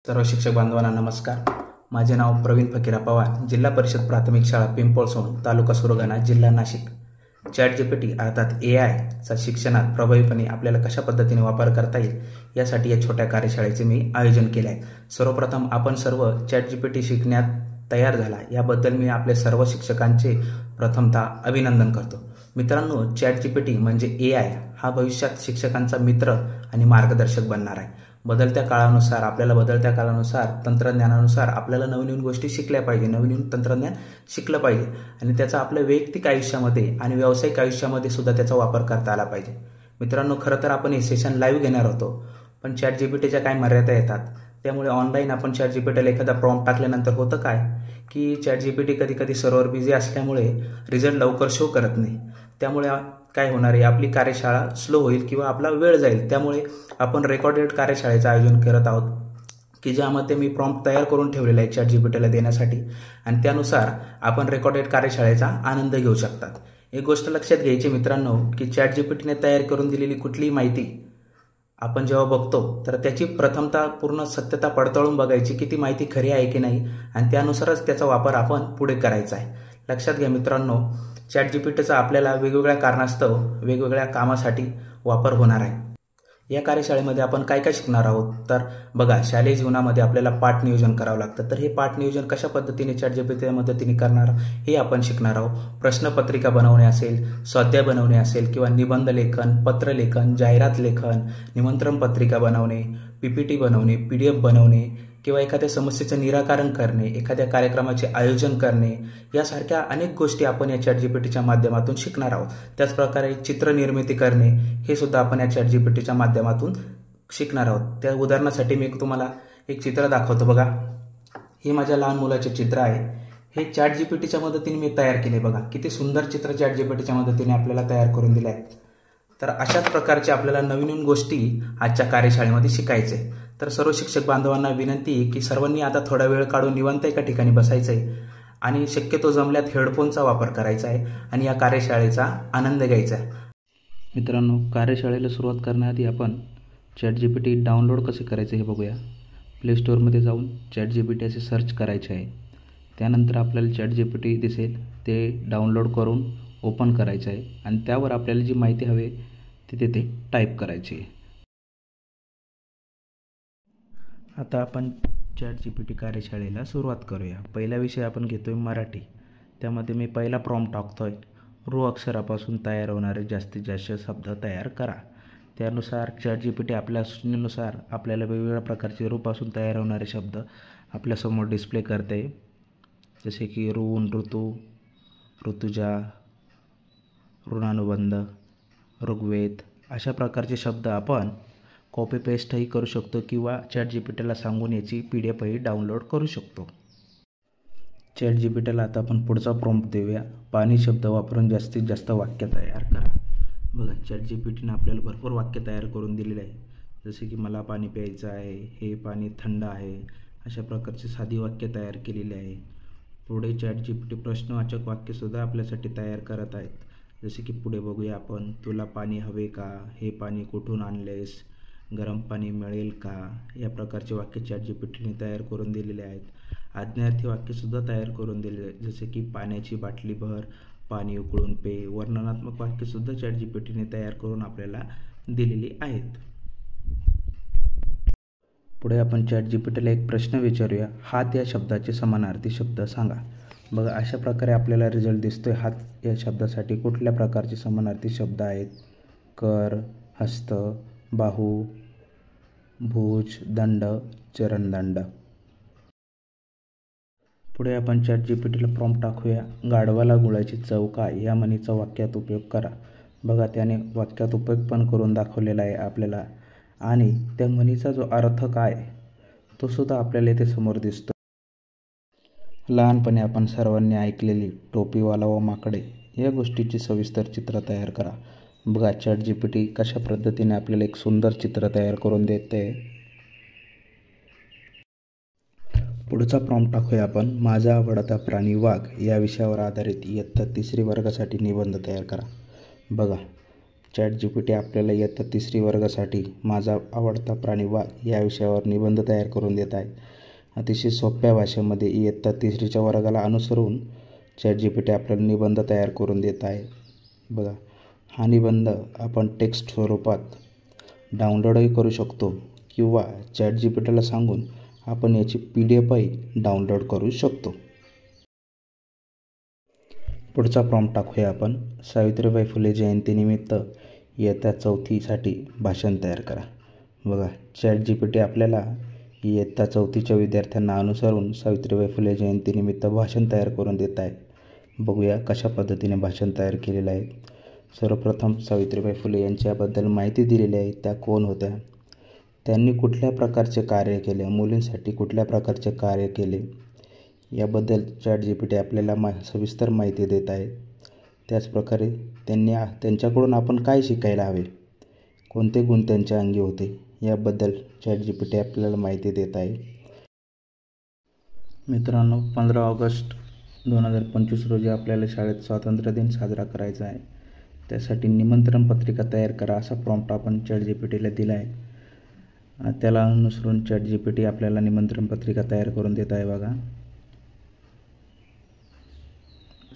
सर्व शिक्षक बांधवांना नमस्कार. माझे नाव प्रवीण फकीरा पवार, जिल्हा परिषद प्राथमिक शाळा पिंपळसोन, तालुका सुरगाणा, जिल्हा नाशिक. ChatGPT अर्थात AI चा शिक्षणात प्रभावीपणे आपल्याला कशा पद्धतीने वापर करता येईल यासाठी या छोट्या कार्यशाळेचे मी आयोजन केले आहे. सर्वप्रथम आपण सर्व ChatGPT शिकण्यात तयार झाला याबद्दल मी आपल्या सर्व शिक्षकांचे प्रथमतः अभिनंदन करतो. मित्रांनो, ChatGPT म्हणजे AI हा भविष्यात शिक्षकांचा मित्र आणि मार्गदर्शक बनणार आहे. बदलत्या काळानुसार तंत्रज्ञानानुसार आपल्याला नवीन गोष्टी शिकल्या पाहिजे, नवीन तंत्रज्ञान शिकलं पाहिजे आणि त्याचा आपल्या वैयक्तिक आयुष्यामध्ये आणि व्यावसायिक आयुष्यामध्ये सुद्धा त्याचा वापर करता आला पाहिजे. मित्रांनो, खरं तर आपण हे सेशन लाईव्ह घेणार होतो, पण ChatGPTच्या काही मर्यादा येतात. त्यामुळे ऑनलाईन आपण ChatGPTला एखादा प्रॉम्प्ट टाकल्यानंतर होतं काय की ChatGPT कधी सर्व्हर बिझी असल्यामुळे रिझल्ट लवकर शो करत नाही. त्यामुळे काय होणार आहे, आपली कार्यशाळा स्लो होईल किंवा आपला वेळ जाईल. त्यामुळे आपण रेकॉर्डेड कार्यशाळेचं आयोजन करत आहोत की ज्यामध्ये मी प्रॉम्प्ट तयार करून ठेवलेला आहे ChatGPTला देण्यासाठी आणि त्यानुसार आपण रेकॉर्डेड कार्यशाळेचा आनंद घेऊ शकतात. एक गोष्ट लक्षात घ्यायची मित्रांनो की ChatGPTने तयार करून दिलेली कुठलीही माहिती आपण जेव्हा बघतो तर त्याची प्रथमतः पूर्ण सत्यता पडताळून बघायची की ती माहिती खरी आहे की नाही आणि त्यानुसारच त्याचा वापर आपण पुढे करायचा आहे. लक्षात घ्या मित्रांनो, ChatGPTचा आपल्याला वेगवेगळ्या कारणास्तव वेगवेगळ्या कामासाठी वापर होणार आहे. या कार्यशाळेमध्ये आपण काय काय शिकणार आहोत तर बघा, शालेय जीवनामध्ये आपल्याला पाठ नियोजन करावं लागतं. तर हे पाठ नियोजन कशा पद्धतीने ChatGPTच्या मदतीने करणार हे आपण शिकणार आहोत. प्रश्नपत्रिका बनवणे असेल, स्वाध्याय बनवणे असेल किंवा निबंध लेखन, पत्रलेखन, जाहिरात लेखन, निमंत्रण पत्रिका बनवणे, PPT बनवणे, PDF बनवणे किंवा एखाद्या समस्येचं निराकरण करणे, एखाद्या कार्यक्रमाचे आयोजन करणे यासारख्या अनेक गोष्टी आपण या ChatGPTच्या माध्यमातून शिकणार आहोत. त्याचप्रकारे चित्रनिर्मिती करणे हे सुद्धा आपण या ChatGPTच्या माध्यमातून शिकणार आहोत. त्या उदाहरणासाठी मी तुम्हाला एक चित्र दाखवतो. बघा, हे माझ्या लहान मुलाचे चित्र आहे. हे ChatGPTच्या मदतीने मी तयार केले. बघा किती सुंदर चित्र ChatGPTच्या मदतीने आपल्याला तयार करून दिले आहेत. तर अशाच प्रकारचे आपल्याला नवीन गोष्टी आजच्या कार्यशाळेमध्ये शिकायचे. तर सर्व शिक्षक बांधवांना विनंती आहे की सर्वांनी आता थोडा वेळ काढून निवांत एका ठिकाणी बसायचं आहे आणि शक्यतो जमल्यात हेडफोनचा वापर करायचा आहे आणि या कार्यशाळेचा आनंद घ्यायचा आहे. मित्रांनो, कार्यशाळेला सुरुवात करण्याआधी आपण ChatGPT डाउनलोड कसे करायचे हे बघूया. प्ले स्टोअरमध्ये जाऊन ChatGPT असे सर्च करायचे आहे. त्यानंतर आपल्याला ChatGPT दिसेल, ते डाउनलोड करून ओपन करायचं आहे आणि त्यावर आपल्याला जी माहिती हवी ती तिथे टाईप करायची आहे. आता आपण ChatGPT कार्यशाळेला सुरुवात करूया. पहिला विषय आपण घेतोय मराठी. त्यामध्ये मी पहिला प्रॉम्प्ट टाकतोय, रू अक्षरापासून तयार होणारे जास्तीत जास्त शब्द तयार करा. त्यानुसार ChatGPT आपल्या सूचनेनुसार आपल्याला वेगवेगळ्या प्रकारचे रूपासून तयार होणारे शब्द आपल्यासमोर डिस्प्ले करते. जसे की ऋण, ऋतू, ऋतुजा, ऋणानुबंध, ऋग्वेद अशा प्रकारचे शब्द आपण कॉपी पेस्टही करू शकतो किंवा ChatGPTला सांगून याची PDF डाउनलोड करू शकतो. ChatGPTला आता आपण पुढचा प्रॉम्प्ट देऊया, पाणी शब्द वापरून जास्तीत जास्त वाक्य तयार करा. बघा, ChatGPTने आपल्याला भरपूर वाक्य तयार करून दिलेले आहे. जसे की मला पाणी प्यायचं आहे, हे पाणी थंड आहे, अशा प्रकारचे साधी वाक्य तयार केलेली आहे. पुढे ChatGPT प्रश्नवाचक वाक्यसुद्धा आपल्यासाठी तयार करत आहेत. जसे की पुढे बघूया आपण, तुला पाणी हवे का, हे पाणी कुठून आणलेस, गरम पाणी मिळेल का, या प्रकारचे वाक्य ChatGPTने तयार करून दिलेले आहेत. आज्ञार्थी वाक्यसुद्धा तयार करून दिलेले आहेत. जसे की पाण्याची बाटली भर, पाणी उकळून पे. वर्णनात्मक वाक्यसुद्धा ChatGPTने तयार करून आपल्याला दिलेली आहेत. पुढे आपण ChatGPTला एक प्रश्न विचारूया, हात या शब्दाचे समानार्थी शब्द सांगा. बघा, अशा प्रकारे आपल्याला रिझल्ट दिसतोय. हात या शब्दासाठी कुठल्या प्रकारचे समानार्थी शब्द आहेत, कर, हस्त, बाहू, भुज, दंड, चरणदंड. पुढे आपण ChatGPTला प्रॉम्प्ट टाकूया, गाढवाला गुळाची चव काय या म्हणीचा वाक्यात उपयोग करा. बघा, त्याने वाक्यात उपयोग पण करून दाखवलेला आहे आपल्याला आणि त्या म्हणीचा जो अर्थ काय तो सुद्धा आपल्याला इथे समोर दिसतो. लहानपणी आपण सर्वांनी ऐकलेली टोपीवाला व माकडे या गोष्टीची सविस्तर चित्र तयार करा. बघा, ChatGPT कशा पद्धतीने आपल्याला एक सुंदर चित्र तयार करून देते. पुढचा प्रॉम्प्ट टाकूया आपण, माझा आवडता प्राणी वाघ या विषयावर आधारित इयत्ता 3री वर्गासाठी निबंध तयार करा. बघा, ChatGPT आपल्याला इयत्ता 3री वर्गासाठी माझा आवडता प्राणी वाघ या विषयावर निबंध तयार करून देत आहे. अतिशय सोप्या भाषेमध्ये इयत्ता 3रीच्या वर्गाला अनुसरून ChatGPT आपल्याला निबंध तयार करून देत आहे. बघा, हा निबंध आपण टेक्स्ट स्वरूपात डाउनलोडही करू शकतो किंवा ChatGPTला सांगून आपण याची PDFही डाउनलोड करू शकतो. पुढचा प्रॉम्प्ट टाकूया आपण. सावित्रीबाई फुले जयंतीनिमित्त इयत्ता 4थीसाठी भाषण तयार करा. बघा, ChatGPT आपल्याला इयत्ता 4थीच्या विद्यार्थ्यांना अनुसरून सावित्रीबाई फुले जयंतीनिमित्त भाषण तयार करून देत आहे. बघूया कशा पद्धतीने भाषण तयार केलेलं आहे. सर्वप्रथम सावित्रीबाई फुले यांच्याबद्दल माहिती दिलेली आहे. त्या कोण होत्या, त्यांनी कुठल्या प्रकारचे कार्य केले, मुलींसाठी कुठल्या प्रकारचे कार्य केले याबद्दल ChatGPT आपल्याला सविस्तर माहिती देत आहे. त्याचप्रकारे त्यांच्याकडून आपण काय शिकायला हवे, कोणते गुण त्यांच्या अंगी होते याबद्दल ChatGPT आपल्याला माहिती देत आहे. मित्रांनो, 15 ऑगस्ट 2025 रोजी आपल्याला शाळेत स्वातंत्र्य दिन साजरा करायचा आहे. त्यासाठी निमंत्रण पत्रिका तयार करा असा प्रॉम्प्ट आपण ChatGPTला दिला आहे. त्याला अनुसरून ChatGPT आपल्याला निमंत्रण पत्रिका तयार करून देत आहे. बघा,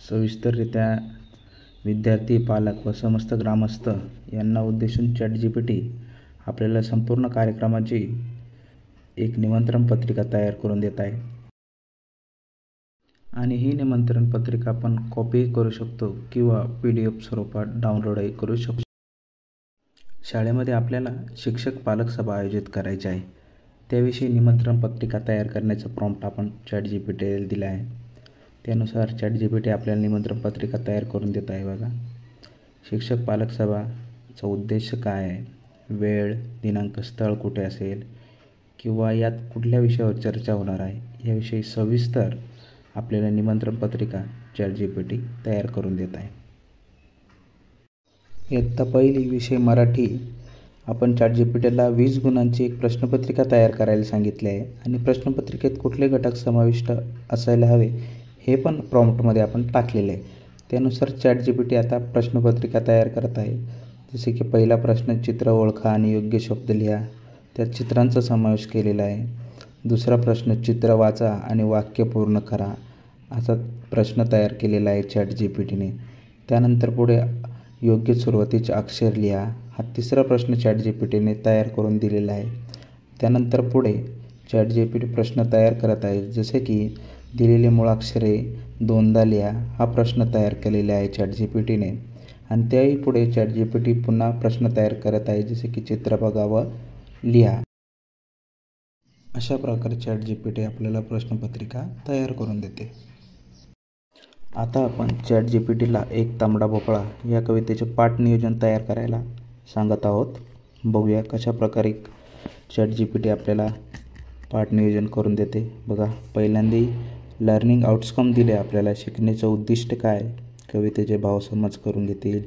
सविस्तररित्या विद्यार्थी, पालक व समस्त ग्रामस्थ यांना उद्देशून ChatGPT आपल्याला संपूर्ण कार्यक्रमाची एक निमंत्रण पत्रिका तयार करून देत आहे. आणि ही निमंत्रण पत्रिका आपण कॉपीही करू शकतो किंवा PDF स्वरूपात डाउनलोडही करू शकतो. शाळेमध्ये आपल्याला शिक्षक पालक सभा आयोजित करायची आहे. त्याविषयी निमंत्रण पत्रिका तयार करण्याचा प्रॉम्प्ट आपण ChatGPTला दिला आहे. त्यानुसार ChatGPT आपल्याला निमंत्रण पत्रिका तयार करून देत आहे. बघा, शिक्षक पालक सभाचा उद्देश काय आहे, वेळ, दिनांक, स्थळ कुठे असेल किंवा यात कुठल्या विषयावर चर्चा होणार आहे याविषयी सविस्तर आपल्याला निमंत्रण पत्रिका ChatGPT तयार करून देत आहे. इयत्ता 1 विषय मराठी आपण ChatGPTला 20 गुणांची एक प्रश्नपत्रिका तयार करायला सांगितले आहे आणि प्रश्नपत्रिकेत कुठले घटक समाविष्ट असायला हवे हे पण प्रॉम्प्टमध्ये आपण टाकलेले आहे. त्यानुसार ChatGPT आता प्रश्नपत्रिका तयार करत आहे. जसे की पहिला प्रश्न, चित्र ओळखा आणि योग्य शब्द लिहा. त्यात चित्रांचा समावेश केलेला आहे. दुसरा प्रश्न, चित्र वाचा आणि वाक्य पूर्ण करा असा प्रश्न तयार केलेला आहे ChatGPTने. त्यानंतर पुढे योग्य सुरुवातीचे अक्षर लिहा हा तिसरा प्रश्न ChatGPTने तयार करून दिलेला आहे. त्यानंतर पुढे ChatGPT प्रश्न तयार करत आहे. जसे की दिलेली मुळाक्षरे 2दा लिहा हा प्रश्न तयार केलेला आहे ChatGPTने. आणि त्याही पुढे ChatGPT पुन्हा प्रश्न तयार करत आहे. जसे की चित्र बघा व लिहा. अशा प्रकारे ChatGPT आपल्याला प्रश्नपत्रिका तयार करून देते. आता आपण ChatGPTला एक तांबडा भोपळा या कवितेचे पाठ नियोजन तयार करायला सांगत आहोत. बघूया कशा प्रकारे ChatGPT आपल्याला पाठ नियोजन करून देते. बघा, पहिल्यांदा लर्निंग आउटकम दिले आपल्याला, शिकण्याचं उद्दिष्ट काय, कवितेचे भाव समज करून घेतील.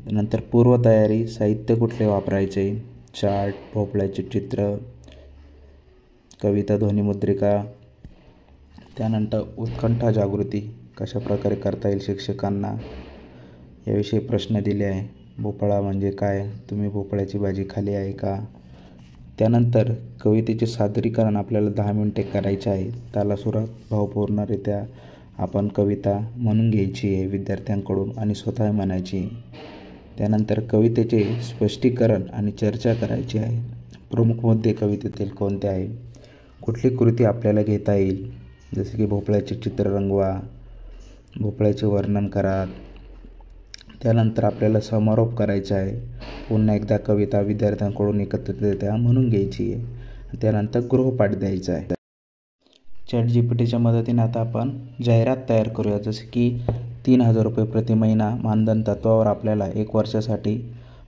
नंतर पूर्वतयारी, साहित्य कुठले वापरायचे, चार्ट, भोपळ्याचे चित्र, कविता ध्वनिमुद्रिका. त्यानंतर उत्कंठा जागृती कशा प्रकारे करता येईल शिक्षकांना याविषयी प्रश्न दिले आहे. भोपळा म्हणजे काय, तुम्ही भोपळ्याची भाजी खाली आहे का. त्यानंतर कवितेचे सादरीकरण आपल्याला 10 मिनिटे करायचे आहे. तालासुरात भावपूर्णरित्या आपण कविता म्हणून घ्यायची आहे विद्यार्थ्यांकडून आणि स्वतः म्हणायची. त्यानंतर कवितेचे स्पष्टीकरण आणि चर्चा करायची आहे. प्रमुख मुद्दे कवितेतील कोणते आहे, कुठली कृती आपल्याला घेता येईल, जसे की भोपळ्याचे चित्र रंगवा, भोपळ्याचे वर्णन करा. त्यानंतर आपल्याला समारोप करायचा आहे. पुन्हा एकदा कविता विद्यार्थ्यांकडून एकत्रितरित्या म्हणून घ्यायची आहे. त्यानंतर गृहपाठ द्यायचा आहे. ChatGPTच्या मदतीने आता आपण जाहिरात तयार करूया. जसे की 3000 रुपये प्रति महिना मानधन तत्वावर आपल्याला 1 वर्षासाठी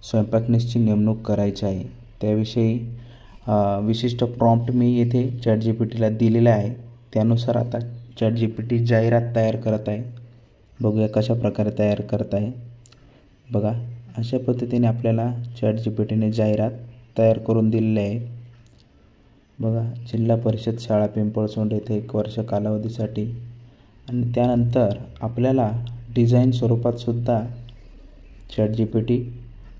स्वयंपाकनीसची नेमणूक करायची आहे. त्याविषयी विशिष्ट प्रॉम्प्ट मी येथे ChatGPTला दिलेला आहे. त्यानुसार आता ChatGPT जाहिरात तयार करत आहे. बघूया कशा प्रकारे तयार करत आहे. बघा, अशा पद्धतीने आपल्याला ChatGPTने जाहिरात तयार करून दिलेली आहे. बघा, जिल्हा परिषद शाळा पिंपळसोंड येथे 1 वर्ष कालावधीसाठी. आणि त्यानंतर आपल्याला डिझाईन स्वरूपात सुद्धा ChatGPT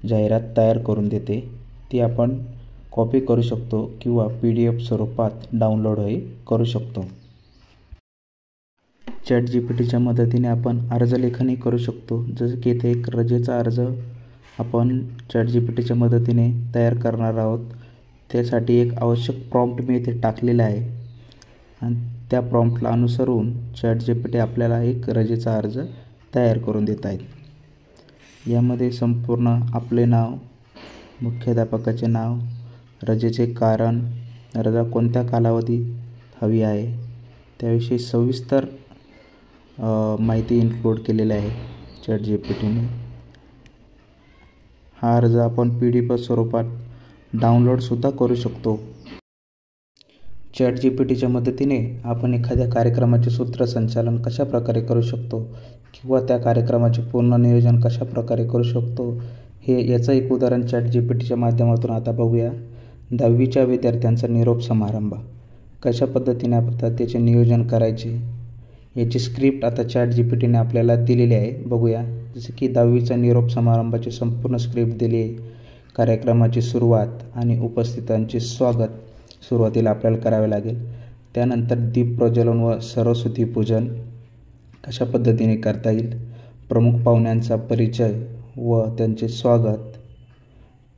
जाहिरात तयार करून देते. ती आपण कॉपी करू शकतो किंवा PDF स्वरूपात डाउनलोडही करू शकतो. ChatGPTच्या मदतीने आपण अर्जलेखनही करू शकतो. जसं की इथे एक रजेचा अर्ज आपण ChatGPTच्या मदतीने तयार करणार आहोत. त्यासाठी एक आवश्यक प्रॉम्प्ट मी इथे टाकलेला आहे आणि त्या प्रॉम्प्टला अनुसरून ChatGPT आपल्याला एक रजेचा अर्ज तयार करून देत आहेत. यामध्ये संपूर्ण आपले नाव, मुख्याध्यापकाचे नाव, रजेचे कारण, रजा कोणत्या कालावधीत हवी आहे त्याविषयी सविस्तर माहिती इन्क्लूड केलेली आहे ChatGPTने. हा अर्ज आपण PDF स्वरूपात डाउनलोडसुद्धा करू शकतो. ChatGPTच्या मदतीने आपण एखाद्या कार्यक्रमाचे सूत्रसंचालन कशा प्रकारे करू शकतो किंवा त्या कार्यक्रमाचे पूर्ण नियोजन कशा प्रकारे करू शकतो याचं एक उदाहरण ChatGPTच्या माध्यमातून आता बघूया. 10वीच्या विद्यार्थ्यांचा निरोप समारंभ कशा पद्धतीने आपण त्याचे नियोजन करायचे याची स्क्रिप्ट आता ChatGPTने आपल्याला दिलेली आहे. बघूया. जसे की 10वीचा निरोप समारंभाची संपूर्ण स्क्रिप्ट दिली आहे. कार्यक्रमाची सुरुवात आणि उपस्थितांचे स्वागत सुरुवातीला आपल्याला करावे लागेल. त्यानंतर दीप प्रज्वलन व सरस्वती पूजन कशा पद्धतीने करता येईल, प्रमुख पाहुण्यांचा परिचय व त्यांचे स्वागत,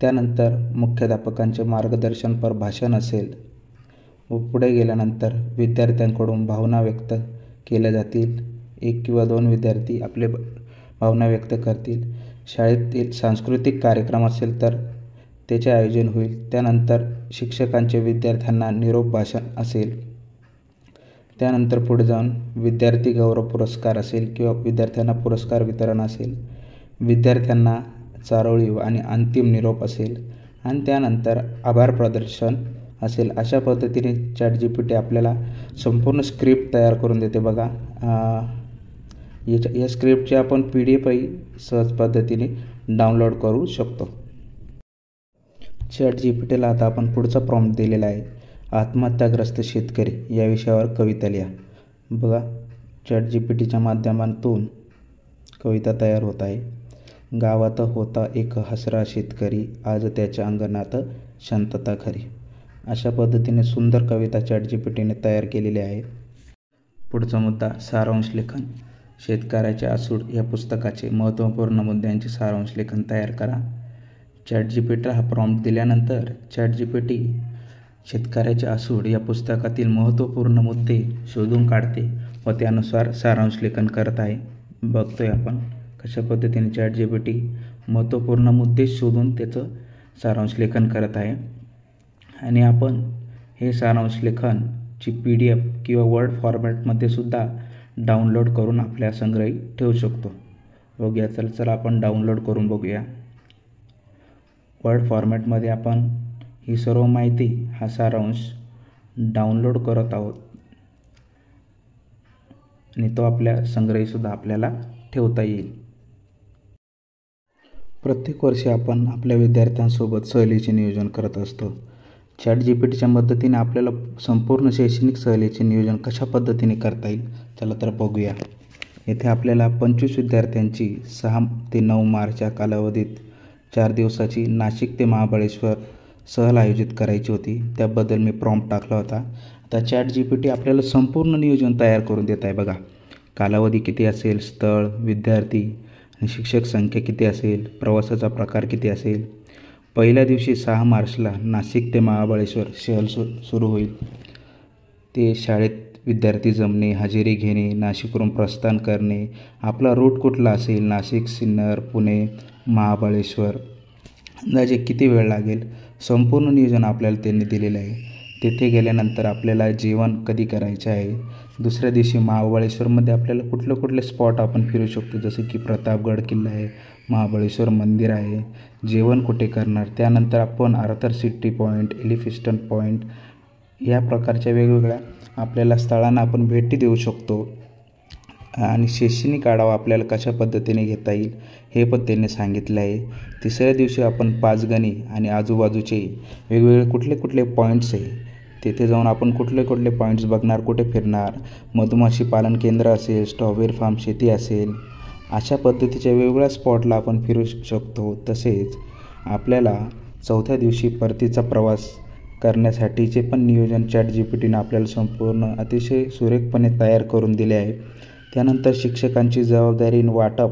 त्यानंतर मुख्याध्यापकांचे मार्गदर्शनपर भाषण असेल व पुढे गेल्यानंतर विद्यार्थ्यांकडून भावना व्यक्त केल्या जातील. 1 किंवा 2 विद्यार्थी आपले भावना व्यक्त करतील. शाळेतील सांस्कृतिक कार्यक्रम असेल तर त्याचे आयोजन होईल. त्यानंतर शिक्षकांचे विद्यार्थ्यांना निरोप भाषण असेल. त्यानंतर पुढे जाऊन विद्यार्थी गौरव पुरस्कार असेल किंवा विद्यार्थ्यांना पुरस्कार वितरण असेल. विद्यार्थ्यांना चारोळी आणि अंतिम निरोप असेल आणि त्यानंतर आभार प्रदर्शन असेल. अशा पद्धतीने ChatGPT आपल्याला संपूर्ण स्क्रिप्ट तयार करून देते. बघा, या स्क्रिप्टची आपण PDFही सहज पद्धतीने डाउनलोड करू शकतो. ChatGPTला आता आपण पुढचा प्रॉम्प्ट दिलेला आहे. आत्महत्याग्रस्त शेतकरी या विषयावर कविता लिहा. बघा, ChatGPTच्या माध्यमातून कविता तयार होत आहे. गावात होता एक हसरा शेतकरी, आज त्याच्या अंगणात शांतता खरी. अशा पद्धतीने सुंदर कविता ChatGPTने तयार केलेली आहे. पुढचा मुद्दा सारांश लेखन. शेतकऱ्याचे आसूड या पुस्तकाचे महत्त्वपूर्ण मुद्द्यांचे सारांश लेखन तयार करा. ChatGPTला हा प्रॉम्प्ट दिल्यानंतर ChatGPT शेतकऱ्याचे आसूड या पुस्तकातील महत्त्वपूर्ण मुद्दे शोधून काढते व त्यानुसार सारांश लेखन करत आहे. बघतोय आपण कशा पद्धतीने ChatGPT महत्त्वपूर्ण मुद्दे शोधून त्याचं सारांश लेखन करत आहे आणि आपण हे सारांश लेखनची PDF किंवा वर्ड फॉर्मॅटमध्ये सुद्धा डाउनलोड करून आपल्या संग्रही ठेवू शकतो. बघूया. चला आपण डाउनलोड करून बघूया. वर्ड फॉर्मॅटमध्ये आपण ही सर्व माहिती, हा सारांश डाउनलोड करत आहोत आणि तो आपल्या संग्रहीसुद्धा आपल्याला ठेवता येईल. प्रत्येक वर्षी आपण आपल्या विद्यार्थ्यांसोबत सहलीचे नियोजन करत असतो. ChatGPTच्या मदतीने आपल्याला संपूर्ण शैक्षणिक सहलीचे नियोजन कशा पद्धतीने करता येईल चला तर बघूया. येथे आपल्याला 25 विद्यार्थ्यांची 6 ते 9 मार्चच्या कालावधीत 4 दिवसाची नाशिक ते महाबळेश्वर सहल आयोजित करायची होती. त्याबद्दल मी प्रॉम्प्ट टाकला होता. आता ChatGPT आपल्याला संपूर्ण नियोजन तयार करून देत आहे. बघा, कालावधी किती असेल, स्थळ, विद्यार्थी आणि शिक्षक संख्या किती असेल, प्रवासाचा प्रकार किती असेल. पहिल्या दिवशी 6 मार्चला नाशिक ते महाबळेश्वर सहल सुरू होईल. ते शाळेत विद्यार्थी जमणे, हजेरी घेणे, नाशिकवरून प्रस्थान करणे, आपला रूट कुठला असेल, नाशिक, सिन्नर, पुणे, महाबळेश्वर, अंदाजे किती वेळ लागेल, संपूर्ण नियोजन आपल्याला त्यांनी दिलेलं आहे. तेथे गेल्यानंतर आपल्याला जेवण कधी करायचे आहे. दुसऱ्या दिवशी महाबळेश्वरमध्ये आपल्याला कुठले स्पॉट आपण फिरू शकतो, जसे की प्रतापगड किल्ला आहे, महाबळेश्वर मंदिर आहे, जेवण कुठे करणार. त्यानंतर आपण Arthur city point, Elphinstone point या प्रकारच्या वेगवेगळ्या आपल्याला स्थळांना आपण भेटी देऊ शकतो आणि शैक्षणिक आढावा आपल्याला कशा पद्धतीने घेता येईल हे पण त्यांनी सांगितलं आहे. तिसऱ्या दिवशी आपण पाचगणी आणि आजूबाजूचे वेगवेगळे कुठले पॉईंट्स आहे, तेथे जाऊन आपण कुठले पॉईंट्स बघणार, कुठे फिरणार, मधमाशी पालन केंद्र असेल, स्ट्रॉबेरी फार्म शेती असेल, अशा पद्धतीच्या वेगवेगळ्या स्पॉटला आपण फिरू शकतो. तसेच आपल्याला 4थ्या दिवशी परतीचा प्रवास करण्यासाठीचे पण नियोजन ChatGPTनं आपल्याला संपूर्ण अतिशय सुरेखपणे तयार करून दिले आहे. त्यानंतर शिक्षकांची जबाबदारी वाटप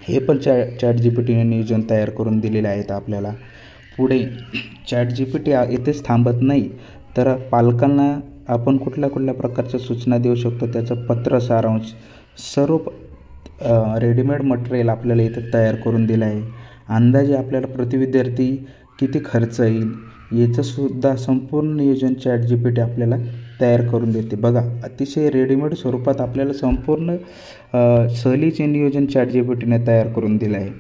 हे पण ChatGPTने नियोजन तयार करून दिलेले आहेत आपल्याला. पुढे ChatGPT इथेच थांबत नाही, तर पालकांना आपण कुठल्या प्रकारच्या सूचना देऊ शकतो त्याचं पत्र सारांश सर्व रेडीमेड मटेरियल आपल्याला इथं तयार करून दिलं आहे. अंदाजे आपल्याला प्रति विद्यार्थी किती खर्च येईल याचंसुद्धा संपूर्ण नियोजन ChatGPT आपल्याला तयार करून देते. बघा, अतिशय रेडीमेड स्वरूपात आपल्याला संपूर्ण सहलीचे नियोजन ChatGPTने तयार करून दिलं आहे.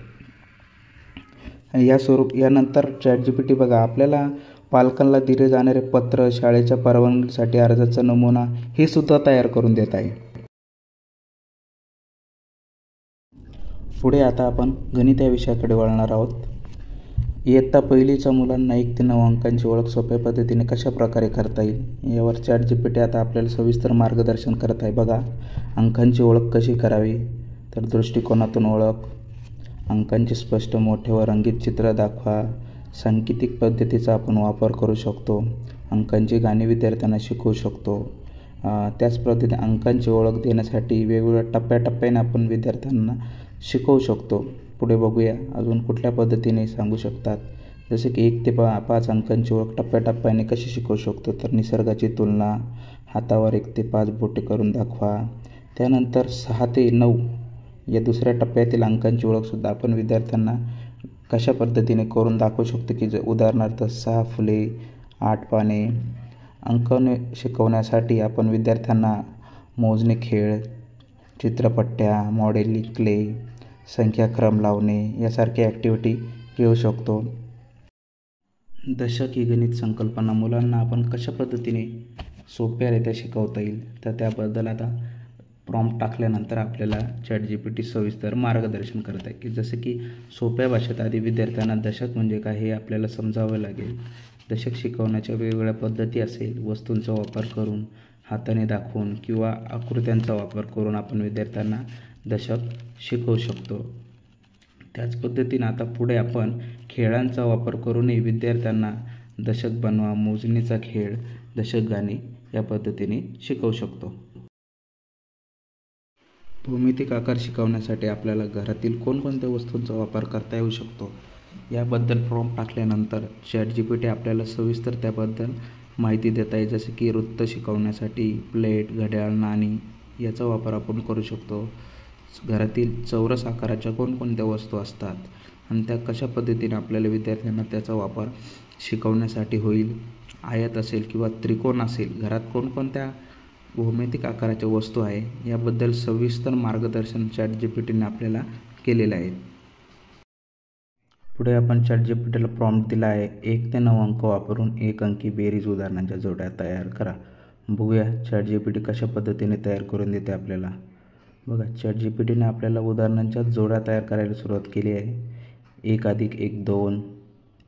यानंतर ChatGPT बघा आपल्याला पालकांना दिले जाणारे पत्र, शाळेच्या परवानगीसाठी अर्जाचा नमुना हे सुद्धा तयार करून देत आहे. पुढे आता आपण गणित या विषयाकडे वळणार आहोत. इयत्ता पहिलीच्या मुलांना 1 ते 9 अंकांची ओळख सोप्या पद्धतीने कशा प्रकारे करता येईल यावर ChatGPT आता आपल्याला सविस्तर मार्गदर्शन करत आहे. बघा, अंकांची ओळख कशी करावी, तर दृष्टिकोनातून ओळख, अंकांचे स्पष्ट मोठे व रंगीत चित्र दाखवा, सांकेतिक पद्धतीचा आपण वापर करू शकतो, अंकांची गाणी विद्यार्थ्यांना शिकवू शकतो. त्याच पद्धतीने अंकांची ओळख देण्यासाठी वेगवेगळ्या टप्प्याटप्प्याने आपण विद्यार्थ्यांना शिकवू शकतो. पुढे बघूया अजून कुठल्या पद्धतीने सांगू शकतात. जसे की 1 ते 5 अंकांची ओळख टप्प्याटप्प्याने कशी शिकवू शकतो, तर निसर्गाची तुलना, हातावर 1 ते 5 बोटे करून दाखवा. त्यानंतर 6 ते 9 या दुसऱ्या टप्प्यातील अंकांची ओळखसुद्धा आपण विद्यार्थ्यांना कशा पद्धतीने करून दाखवू शकतो, की उदाहरणार्थ 6 फुले 8 पाने. अंक शिकवण्यासाठी आपण विद्यार्थ्यांना मोजणी खेळ, चित्रपट्ट्या, मॉडेलिंग क्ले, संख्याक्रम लावणे यासारख्या ॲक्टिव्हिटी घेऊ शकतो. दशक ही गणित संकल्पना मुलांना आपण कशा पद्धतीने सोप्यारित्या शिकवता येईल, तर त्याबद्दल आता प्रॉम्प्ट टाकल्यानंतर आपल्याला ChatGPT सविस्तर मार्गदर्शन करत आहे. की जसे की सोप्या भाषेत आधी विद्यार्थ्यांना दशक म्हणजे काय हे आपल्याला समजावं लागेल. दशक शिकवण्याच्या वेगवेगळ्या पद्धती असेल, वस्तूंचा वापर करून, हाताने दाखवून किंवा आकृत्यांचा वापर करून आपण विद्यार्थ्यांना दशक शिकवू शकतो. त्याच पद्धतीने आता पुढे आपण खेळांचा वापर करूनही विद्यार्थ्यांना दशक बनवा, मोजणीचा खेळ, दशक गाणी या पद्धतीने शिकवू शकतो. भौमितिक आकार शिकवण्यासाठी आपल्याला घरातील कोणकोणत्या वस्तूंचा वापर करता येऊ शकतो याबद्दल प्रॉम्प्ट टाकल्यानंतर ChatGPT आपल्याला सविस्तर त्याबद्दल माहिती देत आहे. जसे की वृत्त शिकवण्यासाठी प्लेट, घड्याळ, नाणी याचा वापर आपण करू शकतो. घरातील चौरस आकाराच्या कोणकोणत्या वस्तू असतात आणि त्या कशा पद्धतीने आपल्याला विद्यार्थ्यांना त्याचा वापर शिकवण्यासाठी होईल. आयत असेल किंवा त्रिकोण असेल, घरात कोणकोणत्या भौमितिक आकाराच्या वस्तू आहे याबद्दल सविस्तर मार्गदर्शन ChatGPTने आपल्याला केलेलं आहे. पुढे आपण ChatGPTला प्रॉम्प्ट दिला आहे 1 ते 9 अंक वापरून 1 अंकी बेरीज उदाहरणांच्या जोड्या तयार करा. बघूया ChatGPT कशा पद्धतीने तयार करून देते आपल्याला. बघा, ChatGPTने आपल्याला उदाहरणांच्या जोड्या तयार करायला सुरुवात केली आहे. 1+1 2,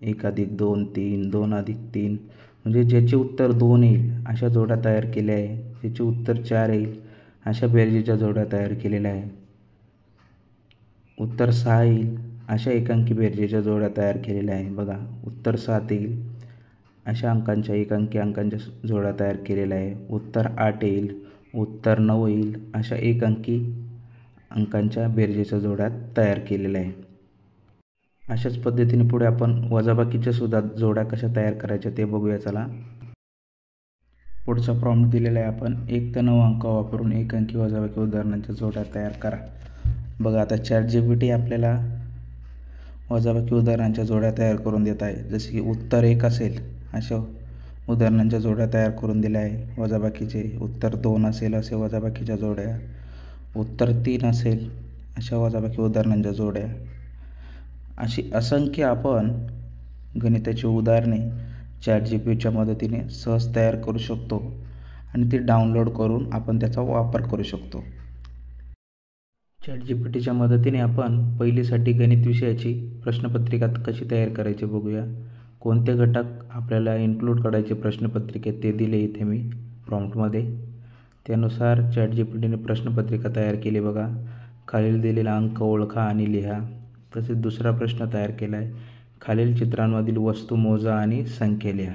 1+2 3, 2+3 म्हणजे ज्याचे उत्तर 2 येईल अशा जोड्या तयार केल्या आहे. ज्याचे उत्तर 4 येईल अशा बेरजेच्या जोड्या तयार केलेल्या आहे. उत्तर 6 येईल अशा एकांकी बेरजेच्या जोड्या तयार केलेल्या आहे. बघा, उत्तर 7 येईल अशा अंकांच्या एकांकी अंकांच्या जोड्या तयार केलेल्या आहे. उत्तर 8 येईल, उत्तर 9 येईल अशा एक अंकी अंकांच्या बेरजेच्या जोड्या तयार केलेल्या आहे. अशाच पद्धतीने पुढे आपण वजाबाकीच्या सुद्धा जोड्या कशा तयार करायच्या ते बघूया. चला, पुढचा प्रॉम्प्ट दिलेला आहे आपण 1 ते 9 अंक वापरून 1 अंकी वजाबाकी उदाहरणांच्या जोड्या तयार करा. बघा, आता ChatGPT आपल्याला वजाबाकी उदाहरणांच्या जोड्या तयार करून देत आहे. जसे की उत्तर 1 असेल अशा उदाहरणांच्या जोड्या तयार करून दिल्या आहे वजाबाकीचे. उत्तर 2 असेल असे वजाबाकीच्या जोड्या, उत्तर 3 असेल अशा वजाबाकी उदाहरणांच्या जोड्या. अशी असंख्य आपण गणिताची उदाहरणे ChatGPTच्या मदतीने सहज तयार करू शकतो आणि ती डाउनलोड करून आपण त्याचा वापर करू शकतो. ChatGPTच्या मदतीने आपण पहिलीसाठी गणित विषयाची प्रश्नपत्रिका कशी तयार करायची बघूया. कोणते घटक आपल्याला इन्क्लूड करायचे प्रश्नपत्रिकेत ते दिले इथे मी प्रॉम्प्टमध्ये. त्यानुसार ChatGPTने प्रश्नपत्रिका तयार केली. बघा, खालील दिलेला अंक ओळखा आणि लिहा. तसेच दुसरा प्रश्न तयार केला आहे, खालील चित्रांमधील वस्तू मोजा आणि संख्या लिहा.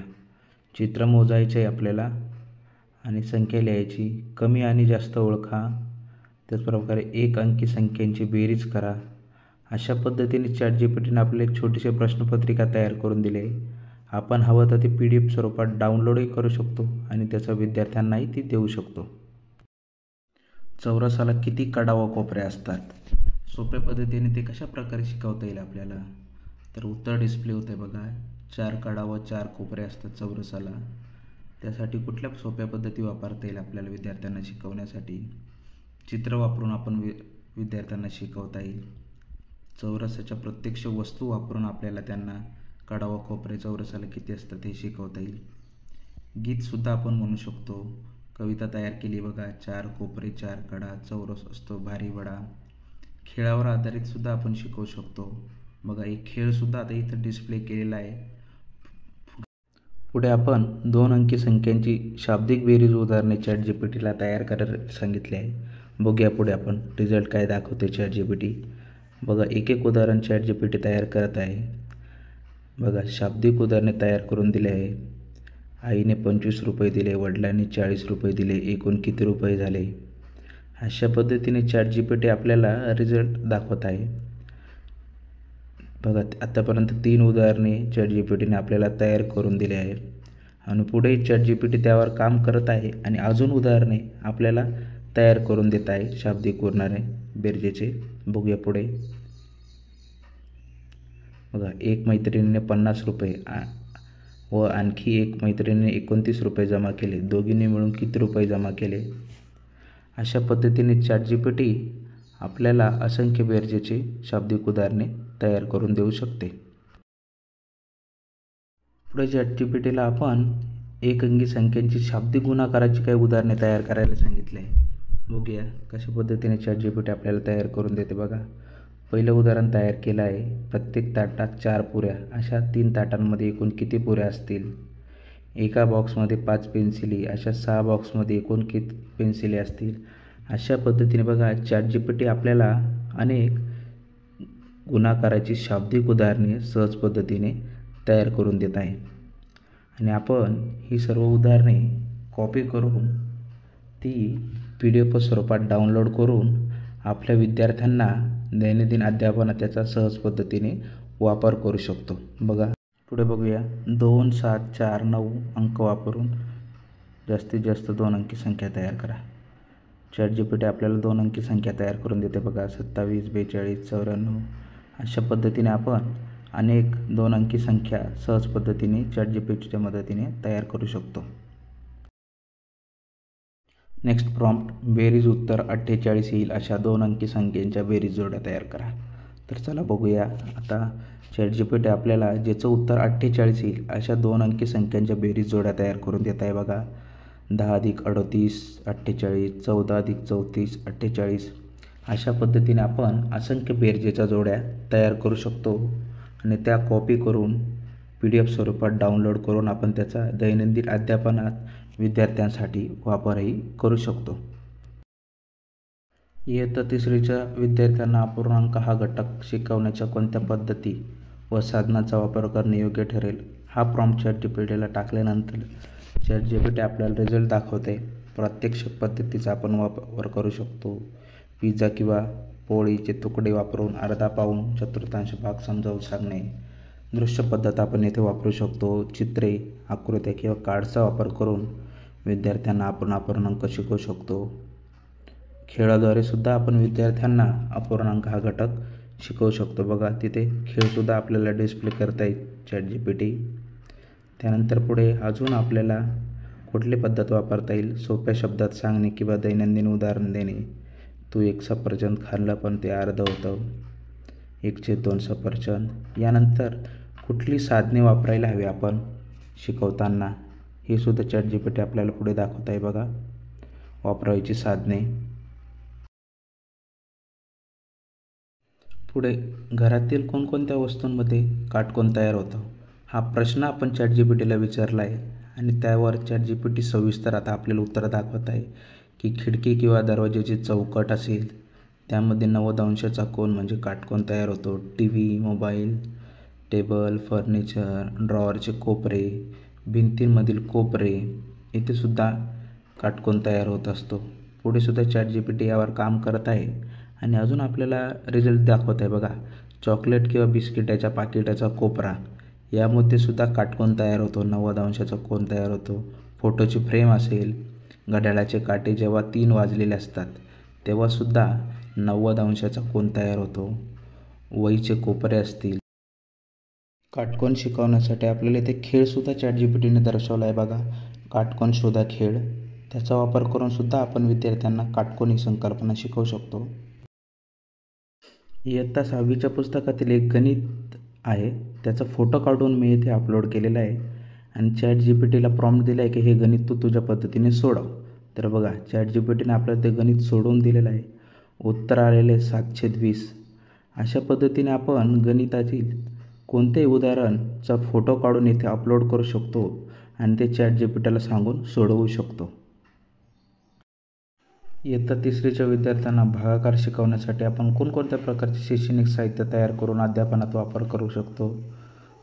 चित्र मोजायचे आहे आपल्याला आणि संख्या लिहायची. कमी आणि जास्त ओळखा. त्याचप्रकारे एक अंकी संख्यांची बेरीज करा. अशा पद्धतीने ChatGPTने आपल्याला एक छोटीशी प्रश्नपत्रिका तयार करून दिली आहे. आपण हवं तर ती PDF स्वरूपात डाउनलोडही करू शकतो आणि त्याचा विद्यार्थ्यांनाही ती देऊ शकतो. चौरसाला किती कडा व कोपरे असतात? सोप्या पद्धतीने ते कशा प्रकारे शिकवता येईल आपल्याला? तर उत्तर डिस्प्ले होते बघा. 4 कडा व 4 कोपरे असतात चौरसाला. त्यासाठी कुठल्या सोप्या पद्धती वापरता येईल आपल्याला विद्यार्थ्यांना शिकवण्यासाठी? चित्र वापरून आपण विद्यार्थ्यांना शिकवता येईल. चौरसाच्या प्रत्यक्ष वस्तू वापरून आपल्याला त्यांना कडा व कोपरे चौरसाला किती असतात हे शिकवता येईल. गीतसुद्धा आपण म्हणू शकतो. कविता तयार केली बघा. 4 कोपरे 4 कडा, चौरस असतो भारी बडा. खेळावर आधारित सुद्धा आपण शिकवू शकतो. बघा एक खेळसुद्धा आता इथं डिस्प्ले केलेला आहे. पुढे आपण 2 अंकी संख्यांची शाब्दिक बेरीज उदाहरणे ChatGPTला तयार करायला सांगितले आहे. बघूया पुढे आपण रिझल्ट काय दाखवते ChatGPT. बघा एक एक उदाहरण ChatGPT तयार करत आहे. बघा शाब्दिक उदाहरणे तयार करून दिले आहे. आईने 25 रुपये दिले, वडिलांनी 40 रुपये दिले, एकूण किती रुपये झाले? अशा पद्धतीने ChatGPT आपल्याला रिझल्ट दाखवत आहे. बघा आतापर्यंत 3 उदाहरणे ChatGPTने आपल्याला तयार करून दिले आहे आणि पुढे ChatGPT त्यावर काम करत आहे आणि अजून उदाहरणे आपल्याला तयार करून देत आहे शाब्दिक उरणारे बेरजेचे. बघूया पुढे. बघा एक मैत्रिणीने 50 रुपये व आणखी एक मैत्रिणीने 29 रुपये जमा केले. दोघींनी मिळून किती रुपये जमा केले? अशा पद्धतीने ChatGPT आपल्याला असंख्य बेरजेचे शाब्दिक उदाहरणे तयार करून देऊ शकते. पुढे ChatGPTला आपण एक अंकी संख्यांची शाब्दिक गुणाकाराची काही उदाहरणे तयार करायला सांगितले आहे. बघूया कशा पद्धतीने ChatGPT आपल्याला तयार करून देते. बघा पहिलं उदाहरण तयार केलं आहे. प्रत्येक ताटात 4 पुऱ्या. अशा 3 ताटांमध्ये एकूण किती पुऱ्या असतील? एका बॉक्समध्ये 5 पेन्सिली. अशा 6 बॉक्समध्ये एकूण किती पेन्सिली असतील? अशा पद्धतीने बघा ChatGPT आपल्याला अनेक गुणाकाराची शाब्दिक उदाहरणे सहज पद्धतीने तयार करून देत आहे आणि आपण ही सर्व उदाहरणे कॉपी करून ती PDF स्वरूपात डाउनलोड करून आपल्या विद्यार्थ्यांना दैनंदिन अध्यापनात त्याचा सहज पद्धतीने वापर करू शकतो. बघा पुढे बघूया. 2, 7, 4, 9 अंक वापरून जास्तीत जास्त 2 अंकी संख्या तयार करा. ChatGPT आपल्याला 2 अंकी संख्या तयार करून देते बघा. 27, 42, 94. अशा पद्धतीने आपण अनेक 2 अंकी संख्या सहज पद्धतीने ChatGPTच्या मदतीने तयार करू शकतो. Next prompt. बेरीज उत्तर 48 येईल अशा 2 अंकी संख्यांच्या बेरीज जोड्या तयार करा. तर चला बघूया. आता ChatGPT आपल्याला ज्याचं उत्तर 48 येईल अशा 2 अंकी संख्यांच्या बेरीज जोड्या तयार करून देत आहे बघा. 10 + 38 48, 14 + 34 48. अशा पद्धतीने आपण असंख्य बेरजेच्या जोड्या तयार करू शकतो आणि त्या कॉपी करून PDF स्वरूपात डाउनलोड करून आपण त्याचा दैनंदिन अध्यापनात विद्यार्थ्यांसाठी वापरही करू शकतो. इयत्ता 3रीच्या विद्यार्थ्यांना अपूर्णांक हा घटक शिकवण्याच्या कोणत्या पद्धती व साधनाचा वापर करणे योग्य ठरेल? हा प्रॉम्प्ट ChatGPTला टाकल्यानंतर ChatGPT आपल्याला रिझल्ट दाखवते. प्रत्यक्ष पद्धतीचा आपण वापर करू शकतो. पिझ्झा किंवा पोळीचे तुकडे वापरून अर्धा पाऊण चतुर्थांश भाग समजावून सांगणे. दृश्य पद्धत आपण येथे वापरू शकतो. चित्रे, आकृत्या किंवा कार्ड्सचा वापर करून विद्यार्थ्यांना आपण अपूर्णांक शिकवू शकतो. खेळाद्वारे सुद्धा आपण विद्यार्थ्यांना अपूर्णांक हा घटक शिकवू शकतो. बघा तिथे खेळसुद्धा आपल्याला डिस्प्ले करता येईल ChatGPT. त्यानंतर पुढे अजून आपल्याला कुठली पद्धत वापरता येईल? सोप्या शब्दात सांगणे किंवा दैनंदिन उदाहरण देणे. तू एक सफरचंद खाल्लं पण ते अर्ध होतं. 1/2 सफरचंद. यानंतर कुठली साधने वापरायला हवी आपण शिकवताना हे सुद्धा ChatGPT आपल्याला पुढे दाखवत आहे बघा. वापरायची साधने. पुढे घरातील कोणकोणत्या वस्तूंमध्ये काटकोन तयार होतं? हा प्रश्न आपण ChatGPTला विचारला आहे आणि त्यावर ChatGPT सविस्तर आता आपल्याला उत्तर दाखवत आहे की खिडकी किंवा दरवाजाची चौकट असेल त्यामध्ये 90 अंशाचा कोन म्हणजे काटकोन तयार होतो. T V, mobile, table, furniture, ड्रॉवरचे कोपरे, भिंतींमधील कोपरे इथे सुद्धा काटकोन तयार होत असतो. पुढे सुद्धा ChatGPT यावर काम करत आहे आणि अजून आपल्याला रिझल्ट दाखवत आहे बघा. चॉकलेट किंवा बिस्किटाच्या पाकिटाचा कोपरा यामध्ये सुद्धा काटकोन तयार होतो, 90 अंशाचा कोन तयार होतो. फोटोची फ्रेम असेल, घड्याळाचे काटे जेव्हा 3 वाजलेले असतात तेव्हासुद्धा 90 अंशाचा कोन तयार होतो. वहीचे कोपरे असतील. काटकोन शिकवण्यासाठी आपल्याला इथे खेळसुद्धा ChatGPTने दर्शवला आहे बघा. काटकोन शोधा खेळ. त्याचा वापर करून सुद्धा आपण विद्यार्थ्यांना काटकोन ही संकल्पना शिकवू शकतो. इयत्ता 6वीच्या पुस्तकातील एक गणित आहे, त्याचा फोटो काढून मी इथे अपलोड केलेला आहे आणि ChatGPTला प्रॉम्प्ट दिला आहे की हे गणित तू तुझ्या पद्धतीने सोडव. तर बघा, ChatGPTने आपल्याला ते गणित सोडवून दिलेलं आहे. उत्तर आलेले 7/20. अशा पद्धतीने आपण गणितातील कोणतेही उदाहरणचा फोटो काढून इथे अपलोड करू शकतो आणि ते ChatGPTला सांगून सोडवू शकतो. इयत्ता 3रीच्या विद्यार्थ्यांना भागाकार शिकवण्यासाठी आपण कोणकोणत्या प्रकारचे शैक्षणिक साहित्य तयार करून अध्यापनात वापर करू शकतो,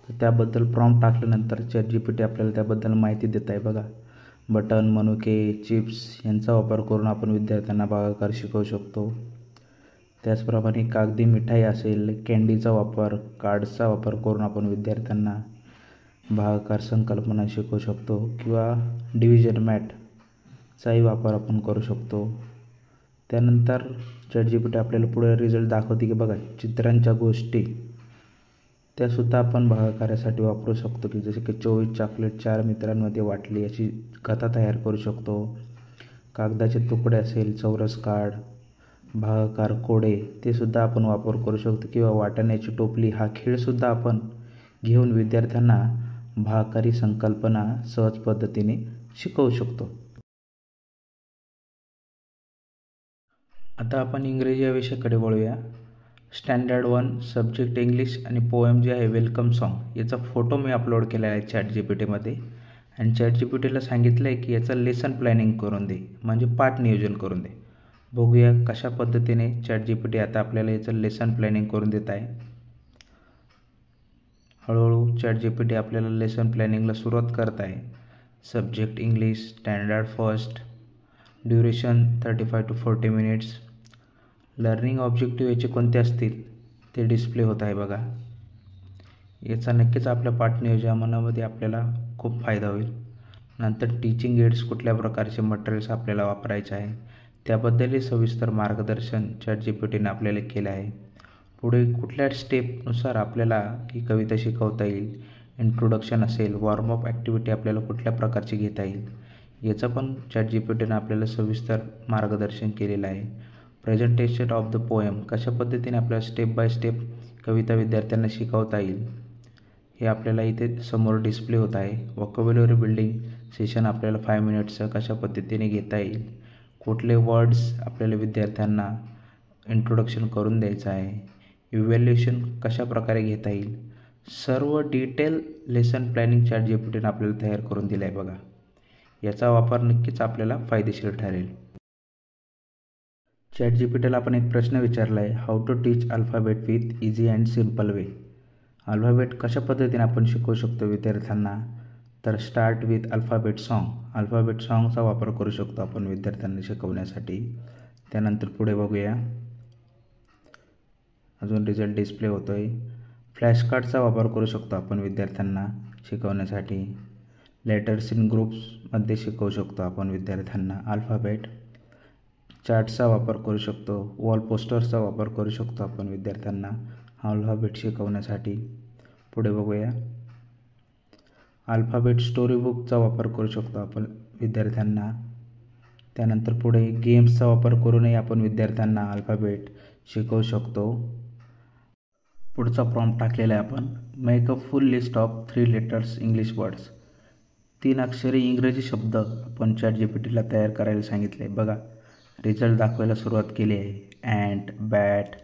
तर त्याबद्दल प्रॉम्प्ट टाकल्यानंतर ChatGPT आपल्याला त्याबद्दल माहिती देत आहे बघा. बटन, मनुके, चिप्स यांचा वापर करून आपण विद्यार्थ्यांना भागाकार शिकवू शकतो. त्याचप्रमाणे कागदी मिठाई असेल, कँडीचा वापर, कार्ड्सचा वापर करून आपण विद्यार्थ्यांना भागाकार संकल्पना शिकवू शकतो किंवा डिव्हिजन मॅटचाही वापर आपण करू शकतो. त्यानंतर ChatGPT आपल्याला पुढे रिझल्ट दाखवते की बघा, चित्रांच्या गोष्टी त्यासुद्धा आपण भागाकारासाठी वापरू शकतो की जसे की 24 चॉकलेट 4 मित्रांमध्ये वाटली अशी कथा तयार करू शकतो. कागदाचे तुकडे असेल, चौरस कार्ड, भागाकार कोडे ते सुद्धा आपण वापर करू शकतो किंवा वाटाण्याची टोपली हा खेळसुद्धा आपण घेऊन विद्यार्थ्यांना भागाकारी संकल्पना सहज पद्धतीने शिकवू शकतो. आता आपण इंग्रजी या विषयाकडे वळूया. स्टँडर्ड 1 सब्जेक्ट इंग्लिश आणि पोएम जे आहे वेलकम सॉन्ग याचा फोटो मी अपलोड केला आहे ChatGPTमध्ये आणि ChatGPTला सांगितलं आहे की याचं लेसन प्लॅनिंग करून दे, म्हणजे पाठ नियोजन करून दे. बघूया कशा पद्धतीने ChatGPT आता आपल्याला याचं लेसन प्लॅनिंग करून देत आहे. हळूहळू ChatGPT आपल्याला लेसन प्लॅनिंगला सुरुवात करत आहे. Subject English, standard first, duration 35 to 40 minutes. Learning objective याचे कोणते असतील ते डिस्प्ले होत आहे बघा. याचा नक्कीच आपल्या पाठ नियोजनामध्ये आपल्याला खूप फायदा होईल. नंतर टीचिंग एड्स कुठल्या प्रकारचे मटेरियल्स आपल्याला वापरायचे आहे त्याबद्दलही सविस्तर मार्गदर्शन ChatGPTने आपल्याला केलं आहे. पुढे कुठल्या स्टेपनुसार आपल्याला ही कविता शिकवता येईल, इंट्रोडक्शन असेल, वॉर्मअप ॲक्टिव्हिटी आपल्याला कुठल्या प्रकारची घेता येईल याचं पण ChatGPTने आपल्याला सविस्तर मार्गदर्शन केलेलं आहे. प्रेझेंटेशन ऑफ द पोएम कशा पद्धतीने आपल्याला स्टेप बाय स्टेप कविता विद्यार्थ्यांना शिकवता येईल हे आपल्याला इथे समोर डिस्प्ले होत आहे. व्होकॅब्युलरी बिल्डिंग सेशन आपल्याला 5 मिनिट्सचं कशा पद्धतीने घेता येईल, कुठले वर्ड्स आपल्याला विद्यार्थ्यांना इंट्रोडक्शन करून द्यायचं आहे, इव्हॅल्युएशन कशा प्रकारे घेता येईल, सर्व डिटेल लेसन प्लॅनिंग ChatGPTने आपल्याला तयार करून दिलं आहे बघा. याचा वापर नक्कीच आपल्याला फायदेशीर ठरेल. ChatGPTला आपण एक प्रश्न विचारला आहे, how to teach alphabet with easy and simple way. Alphabet कशा पद्धतीने आपण शिकवू शकतो विद्यार्थ्यांना, तर start with alphabet song. Alphabet सॉन्गचा वापर करू शकतो आपण विद्यार्थ्यांना शिकवण्यासाठी. त्यानंतर पुढे बघूया, अजून रिझल्ट डिस्प्ले होतो आहे. फ्लॅश कार्डचा वापर करू शकतो आपण विद्यार्थ्यांना शिकवण्यासाठी. लेटर्स इन ग्रुप्समध्ये शिकवू शकतो आपण विद्यार्थ्यांना अल्फाबेट. चार्टचा वापर करू शकतो, वॉल पोस्टर्सचा वापर करू शकतो आपण विद्यार्थ्यांना अल्फाबेट शिकवण्यासाठी. पुढे बघूया, अल्फाबेट स्टोरी बुकचा वापर करू शकतो आपण विद्यार्थ्यांना. त्यानंतर पुढे गेम्सचा वापर करूनही आपण विद्यार्थ्यांना अल्फाबेट शिकवू शकतो. पुढचा प्रॉम्प्ट टाकलेला आहे आपण, make a full list of 3 letters English words. 3 अक्षरी इंग्रजी शब्द आपण ChatGPTला तयार करायला सांगितले. बघा, रिझल्ट दाखवायला सुरुवात केली आहे. अँट, बॅट,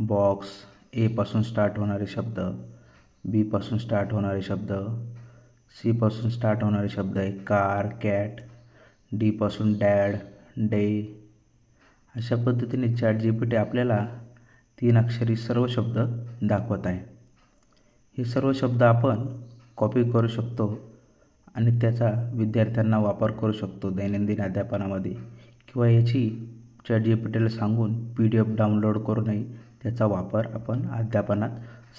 बॉक्स, ए पासून स्टार्ट होणारे शब्द, बी पासून स्टार्ट होणारे शब्द, सी पासून स्टार्ट होणारे शब्द आहे कार, कॅट, डी पासून डॅड, डे अशा पद्धतीने ChatGPT आपल्याला 3 अक्षरी सर्व शब्द दाखवत आहे. हे सर्व शब्द आपण कॉपी करू शकतो आणि त्याचा विद्यार्थ्यांना वापर करू शकतो दैनंदिन अध्यापनामध्ये, किंवा याची ChatGPTला सांगून PDF डाउनलोड करूनही त्याचा वापर आपण अध्यापनात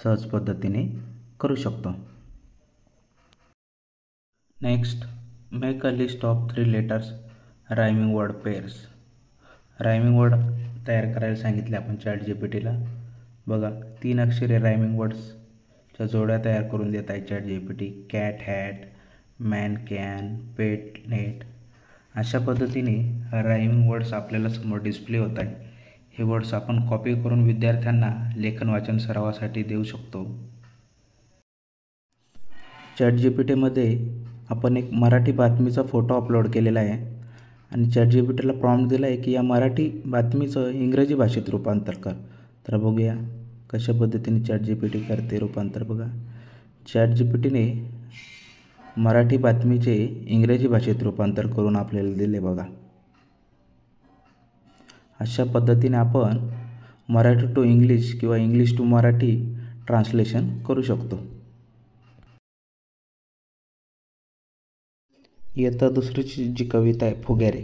सहज पद्धतीने करू शकतो. Next, make a list of 3 letters rhyming word pairs. Rhyming word तयार करायला सांगितले आपण ChatGPTला. बघा, 3 अक्षरी रायमिंग वर्ड्सच्या जोड्या तयार करून देत आहे ChatGPT. Cat hat, man can, pet net. अशा पद्धतीने रायमिंग वर्ड्स आपल्याला समोर डिस्प्ले होत आहे. हे वर्ड्स आपण कॉपी करून विद्यार्थ्यांना लेखन वाचन सरावासाठी देऊ शकतो. ChatGPTमध्ये आपण एक मराठी बातमीचा फोटो अपलोड केलेला आहे आणि ChatGPTला प्रॉम्प्ट दिला आहे की या मराठी बातमीचं इंग्रजी भाषेत रूपांतर कर. तर बघूया कशा पद्धतीने ChatGPT करते रूपांतर. बघा, ChatGPTने मराठी बातमीचे इंग्रजी भाषेत रूपांतर करून आपल्याला दिले. बघा, अशा पद्धतीने आपण मराठी टू इंग्लिश किंवा इंग्लिश टू मराठी ट्रान्सलेशन करू शकतो. इयत्ता दुसरीची जी कविता आहे फुग्यारे,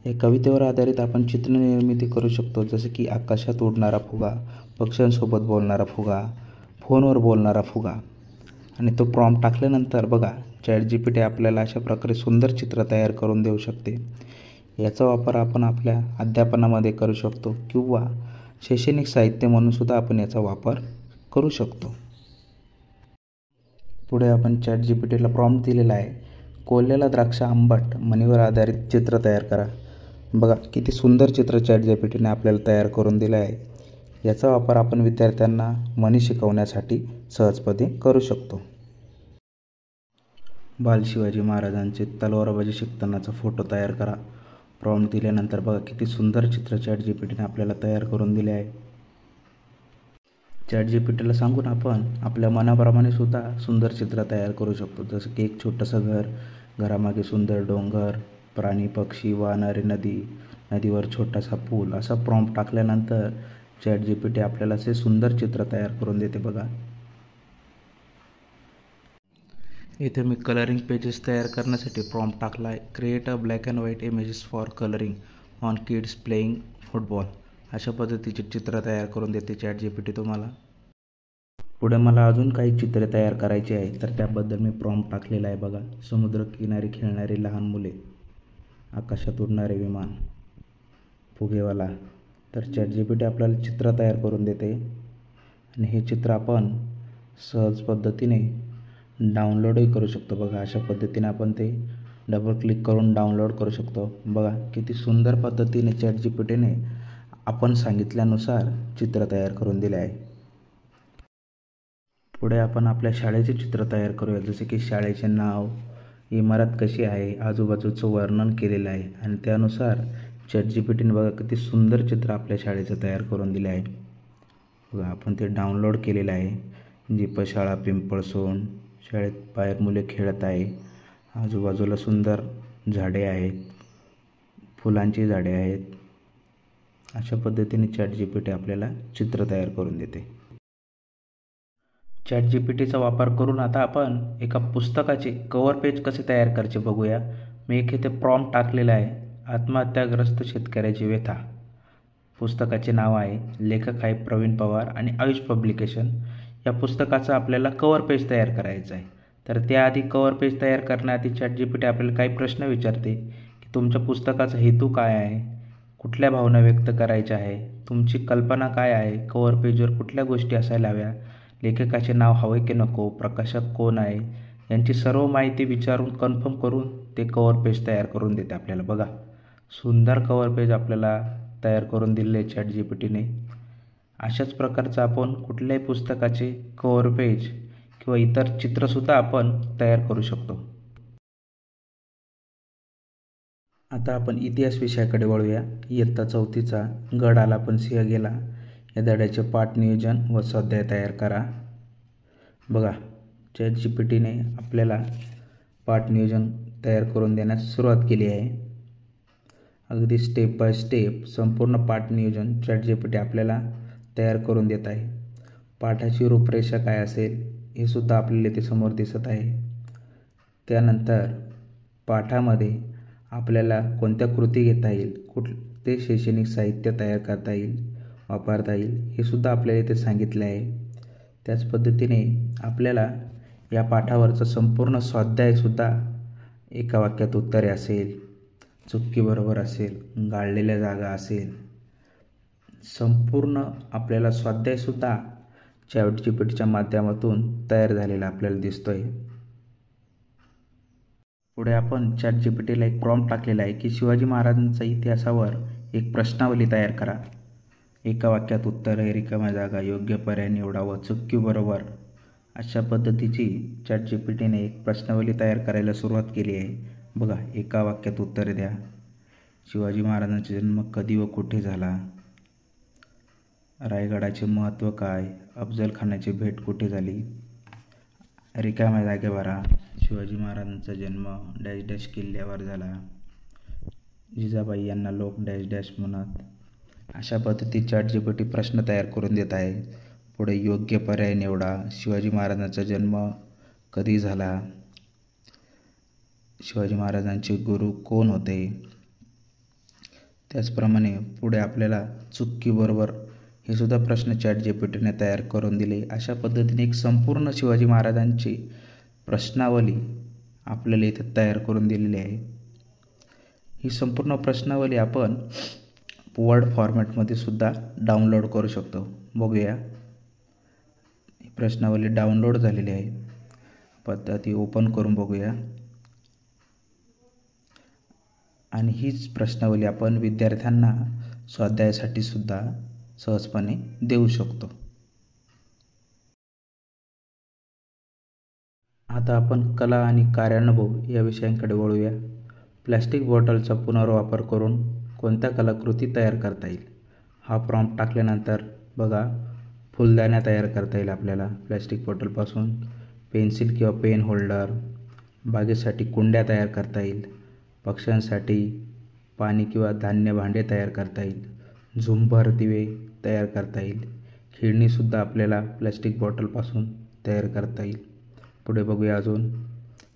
या कवितेवर आधारित आपण चित्रनिर्मिती करू शकतो. जसे की आकाशात उडणारा फुगा, पक्ष्यांसोबत बोलणारा फुगा, फोनवर बोलणारा फुगा. आणि तो प्रॉम्प्ट टाकल्यानंतर बघा ChatGPT आपल्याला अशा प्रकारे सुंदर चित्र तयार करून देऊ शकते. याचा वापर आपण आपल्या अध्यापनामध्ये करू शकतो किंवा शैक्षणिक साहित्य म्हणून सुद्धा आपण याचा वापर करू शकतो. पुढे आपण ChatGPTला प्रॉम्प्ट दिलेला आहे, कोल्ह्याला द्राक्ष आंबट म्हणीवर आधारित चित्र तयार करा. बघा, किती सुंदर चित्र ChatGPTने आपल्याला तयार करून दिलं आहे. याचा वापर आपण विद्यार्थ्यांना म्हणी शिकवण्यासाठी सहजपणे करू शकतो. बाल शिवाजी महाराजांचे तलवारबाजी शिकतानाचा फोटो तयार करा. प्रॉम्प्ट दिल्यानंतर बघा किती सुंदर चित्र ChatGPTने आपल्याला तयार करून दिले आहे. ChatGPTला सांगून आपण आपल्या मनाप्रमाणे सुद्धा सुंदर चित्र तयार करू शकतो. जसं की एक छोटंसं घर, घरामागे सुंदर डोंगर, प्राणी पक्षी, वाहणारी नदी, नदीवर छोटासा पूल. असा प्रॉम्प्ट टाकल्यानंतर ChatGPT आपल्याला असे सुंदर चित्र तयार करून देते. बघा, इथे मी कलरिंग पेजेस तयार करण्यासाठी प्रॉम्प्ट टाकला आहे, create a black and white images for colouring on kids playing football. अशा पद्धतीचे चित्र तयार करून देते ChatGPT तुम्हाला. पुढे मला अजून काही चित्रे तयार करायची आहे, तर त्याबद्दल मी प्रॉम्प्ट टाकलेला आहे. बघा, समुद्रकिनारी खेळणारी लहान मुले, आकाशात उडणारे विमान, फुगेवाला. तर ChatGPT आपल्याला चित्र तयार करून देते आणि हे चित्र आपण सहज पद्धतीने डाउनलोडही करू शकतो. बघा, अशा पद्धतीने आपण ते डबल क्लिक करून डाउनलोड करू शकतो. बघा, किती सुंदर पद्धतीने ChatGPTने आपण सांगितल्यानुसार चित्र तयार करून दिले आहे. पुढे आपण आपल्या शाळेचे चित्र तयार करूया. जसे की शाळेचे नाव, इमारत कशी आहे, आजूबाजूचं वर्णन केलेलं आहे आणि त्यानुसार ChatGPTने बघा किती सुंदर चित्र आपल्या शाळेचं तयार करून दिले आहे. बघा, आपण ते डाउनलोड केलेलं आहे. जीपशाळा पिंपळसोंड, शाळेत बाहेर मुले खेळत आहे, आजूबाजूला सुंदर झाडे आहेत, फुलांची झाडे आहेत. अशा पद्धतीने ChatGPT आपल्याला चित्र तयार करून देते. ChatGPTचा वापर करून आता आपण एका पुस्तकाचे कव्हर पेज कसे तयार करायचे बघूया. मी एक इथे प्रॉम्प्ट टाकलेला आहे, आत्महत्याग्रस्त शेतकऱ्याची व्यथा. पुस्तकाचे नाव आहे, लेखक आहे प्रवीण पवार आणि आयुष पब्लिकेशन. या पुस्तकाचं आपल्याला कव्हर पेज तयार करायचं आहे. तर त्याआधी कव्हर पेज तयार करण्याआधी ChatGPT आपल्याला काही प्रश्न विचारते की तुमच्या पुस्तकाचा हेतू काय आहे, कुठल्या भावना व्यक्त करायच्या आहे, तुमची कल्पना काय आहे, कव्हर पेजवर कुठल्या गोष्टी असायला हव्या, लेखकाचे नाव हवे की नको, प्रकाशक कोण आहे, यांची सर्व माहिती विचारून कन्फर्म करून ते कव्हर पेज तयार करून देते आपल्याला. बघा, सुंदर कव्हर पेज आपल्याला तयार करून दिले ChatGPTने. अशाच प्रकारचं आपण कुठल्याही पुस्तकाचे कव्हर पेज किंवा इतर चित्रसुद्धा आपण तयार करू शकतो. आता आपण इतिहास विषयाकडे वळूया. इयत्ता 4थीचा गड आला पण सिंह गेला या धड्याचे पाठ नियोजन व स्वाध्याय तयार करा. बघा, ChatGPTने आपल्याला पाठ नियोजन तयार करून देण्यास सुरुवात केली आहे. अगदी स्टेप बाय स्टेप संपूर्ण पाठ नियोजन ChatGPT आपल्याला तयार करून देत आहे. पाठाची रूपरेषा काय असेल हे सुद्धा आपल्याला इथे समोर दिसत आहे. त्यानंतर पाठामध्ये आपल्याला कोणत्या कृती घेता येईल, कुठले शैक्षणिक साहित्य तयार करता येईल, वापरता येईल हे सुद्धा आपल्याला इथे सांगितले आहे. त्याच पद्धतीने आपल्याला या पाठावरचं संपूर्ण स्वाध्यायसुद्धा एका वाक्यात उत्तरे असेल, चुटकी बरोबर असेल, गाळलेल्या जागा असेल, संपूर्ण आपल्याला स्वाध्यायसुद्धा ChatGPTच्या माध्यमातून तयार झालेला आपल्याला दिसतोय. पुढे आपण ChatGPTला एक प्रॉम्प्ट टाकलेला आहे की शिवाजी महाराजांच्या इतिहासावर एक प्रश्नावली तयार करा. एका वाक्यात उत्तरे, रिकाम्या जागा, योग्य पर्याय निवडा व चुटकी बरोबर अशा पद्धतीची ChatGPTने एक प्रश्नावली तयार करायला सुरुवात केली आहे. बघा, एका वाक्यात उत्तरे द्या. शिवाजी महाराजांचा जन्म कधी व कुठे झाला? रायगडाचे महत्त्व काय? अफजल खानाची भेट कुठे झाली? रिकाम्या जागे भरा. शिवाजी महाराजांचा जन्म डॅश डॅश किल्ल्यावर झाला. जिजाबाई यांना लोक डॅश डॅश म्हणत. अशा पद्धतीत ChatGPT प्रश्न तयार करून देत आहे. पुढे योग्य पर्याय निवडा. शिवाजी महाराजांचा जन्म कधी झाला? शिवाजी महाराजांचे गुरु कोण होते? त्याचप्रमाणे पुढे आपल्याला चुटकी बरोबर हे सुद्धा प्रश्न ChatGPTने तयार करून दिले. अशा पद्धतीने एक संपूर्ण शिवाजी महाराजांची प्रश्नावली आपल्याला इथे तयार करून दिलेली आहे. ही संपूर्ण प्रश्नावली आपण वर्ड फॉर्मॅटमध्ये सुद्धा डाउनलोड करू शकतो. बघूया, ही प्रश्नावली डाउनलोड झालेली आहे. पद्धती ओपन करून बघूया. आणि हीच प्रश्नावली आपण विद्यार्थ्यांना स्वाध्यायासाठी सुद्धा सहजपणे देऊ शकतो. आता आपण कला आणि कार्यानुभव या विषयांकडे वळूया. प्लॅस्टिक बॉटलचा पुनर्वापर करून कोणत्या कलाकृती तयार करता येईल? हा प्रॉम्प्ट टाकल्यानंतर बघा, फुलदाण्या तयार करता येईल आपल्याला प्लॅस्टिक बॉटलपासून. पेन्सिल किंवा पेन होल्डर, बागेसाठी कुंड्या तयार करता येईल. पक्ष्यांसाठी पाणी किंवा धान्य भांडे तयार करता येईल. झुंबर दिवे तयार करता येईल. खेळणीसुद्धा आपल्याला प्लॅस्टिक बॉटलपासून तयार करता येईल. पुढे बघूया, अजून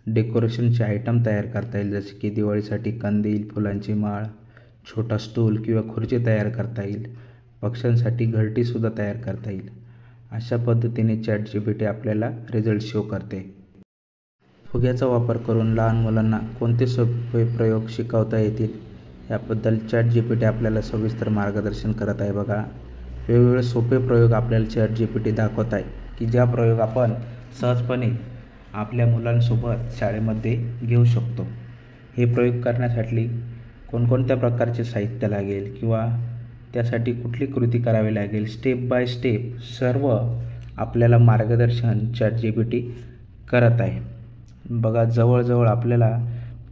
डेकोरेशनचे आयटम तयार करता येईल, जसे की दिवाळीसाठी कंदील, फुलांची माळ, छोटा स्टूल किंवा खुर्ची तयार करता येईल. पक्ष्यांसाठी घरटीसुद्धा तयार करता येईल. अशा पद्धतीने ChatGPT आपल्याला रिझल्ट शो करते. फुग्याचा वापर करून लहान मुलांना कोणते सोपे प्रयोग शिकवता येतील याबद्दल ChatGPT आपल्याला सविस्तर मार्गदर्शन करत आहे. बघा, वेगवेगळे सोपे प्रयोग आपल्याला ChatGPT दाखवत आहे की ज्या प्रयोग आपण सहजपणे आपल्या मुलांसोबत शाळेमध्ये घेऊ शकतो. हे प्रयोग करण्यासाठी कोणकोणत्या प्रकारचे साहित्य लागेल किंवा त्यासाठी कुठली कृती करावी लागेल, स्टेप बाय स्टेप सर्व आपल्याला मार्गदर्शन ChatGPT करत आहे. बघा, जवळजवळ आपल्याला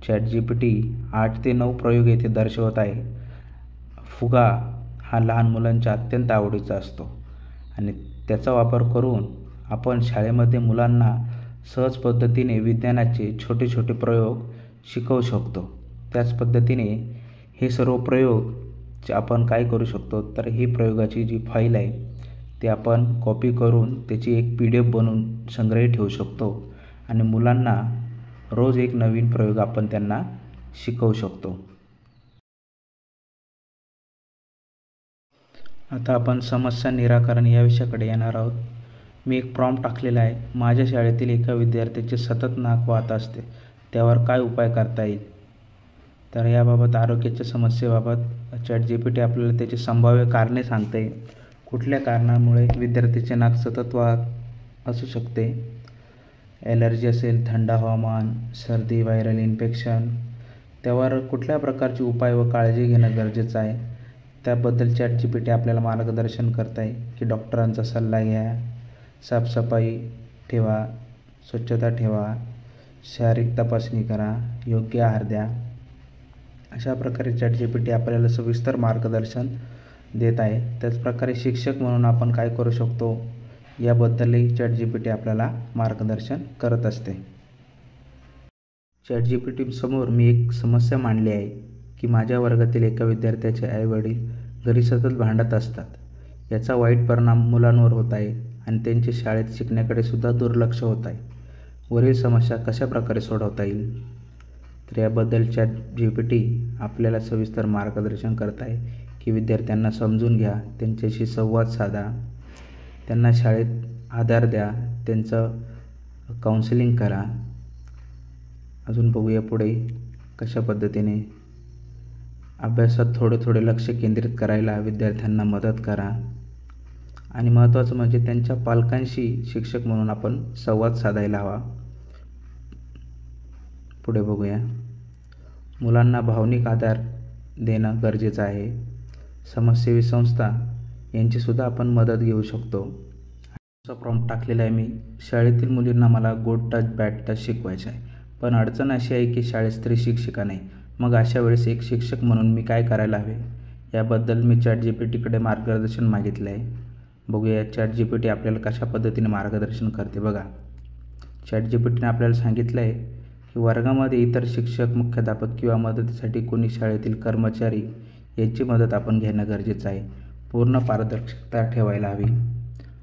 ChatGPT 8 ते 9 प्रयोग येथे दर्शवत आहे. फुगा हा लहान मुलांच्या अत्यंत आवडीचा असतो आणि त्याचा वापर करून आपण शाळेमध्ये मुलांना सहज पद्धतीने विज्ञानाचे छोटे छोटे प्रयोग शिकवू शकतो. त्याच पद्धतीने हे सर्व प्रयोग आपण काय करू शकतो, तर ही प्रयोगाची जी फाईल आहे ती आपण कॉपी करून त्याची एक PDF बनवून संग्रहित ठेवू शकतो आणि मुलांना रोज एक नवीन प्रयोग आपण त्यांना शिकवू शकतो. आता आपण समस्या निराकरण या विषयाकडे येणार आहोत. मी एक प्रॉम्प्ट टाकलेला आहे. माझ्या शाळेतील एका विद्यार्थ्याचे सतत नाक वाहत असते, त्यावर काय उपाय करता येईल? तर याबाबत आरोग्याच्या समस्येबाबत ChatGPT आपल्याला त्याची संभाव्य कारणे सांगते. कुठल्या कारणामुळे विद्यार्थ्याचे नाक सतत वाहत असू शकते? ॲलर्जी असेल, थंड हवामान, सर्दी, व्हायरल इन्फेक्शन, त्यावर कुठल्या प्रकारचे उपाय व काळजी घेणं गरजेचं आहे त्याबद्दल ChatGPT आपल्याला मार्गदर्शन करत आहे की डॉक्टरांचा सल्ला घ्या, साफसफाई ठेवा, स्वच्छता ठेवा, शारीरिक तपासणी करा, योग्य आहार द्या. अशा प्रकारे ChatGPT आपल्याला सविस्तर मार्गदर्शन देत आहे. त्याचप्रकारे शिक्षक म्हणून आपण काय करू शकतो याबद्दलही ChatGPT आपल्याला मार्गदर्शन करत असते. ChatGPT समोर मी एक समस्या मांडली आहे की माझ्या वर्गातील एका विद्यार्थ्याचे आईवडील घरी सतत भांडत असतात. याचा वाईट परिणाम मुलांवर होत आहे आणि त्यांचे शाळेत शिकण्याकडे सुद्धा दुर्लक्ष होत आहे. वरील समस्या कशा प्रकारे सोडवता येईल? तर याबद्दल ChatGPT आपल्याला सविस्तर मार्गदर्शन करत आहे की विद्यार्थ्यांना समजून घ्या, त्यांच्याशी संवाद साधा, त्यांना शाळेत आधार द्या, त्यांचं काउन्सिलिंग करा. अजून बघूया पुढे कशा पद्धतीने अभ्यासात थोडे लक्ष केंद्रित करायला विद्यार्थ्यांना मदत करा. आणि महत्त्वाचं म्हणजे त्यांच्या पालकांशी शिक्षक म्हणून आपण संवाद साधायला हवा. पुढे बघूया. मुलांना भावनिक आधार देणं गरजेचं आहे. समाजसेवी संस्था यांचीसुद्धा आपण मदत घेऊ शकतो. असा प्रॉम्प्ट टाकलेला आहे मी. शाळेतील मुलींना मला गुड टच बॅड टच शिकवायचं आहे, पण अडचण अशी आहे की शाळेत स्त्री शिक्षिका नाही. मग अशा वेळेस एक शिक्षक म्हणून मी काय करायला हवे? याबद्दल मी ChatGPTकडे मार्गदर्शन मागितलं आहे. बघूया ChatGPT आपल्याला कशा पद्धतीने मार्गदर्शन करते. बघा, ChatGPTने आपल्याला सांगितलं आहे की वर्गामध्ये इतर शिक्षक, मुख्याध्यापक किंवा मदतीसाठी कोणी शाळेतील कर्मचारी यांची मदत आपण घेणं गरजेचं आहे. पूर्ण पारदर्शकता ठेवायला हवी.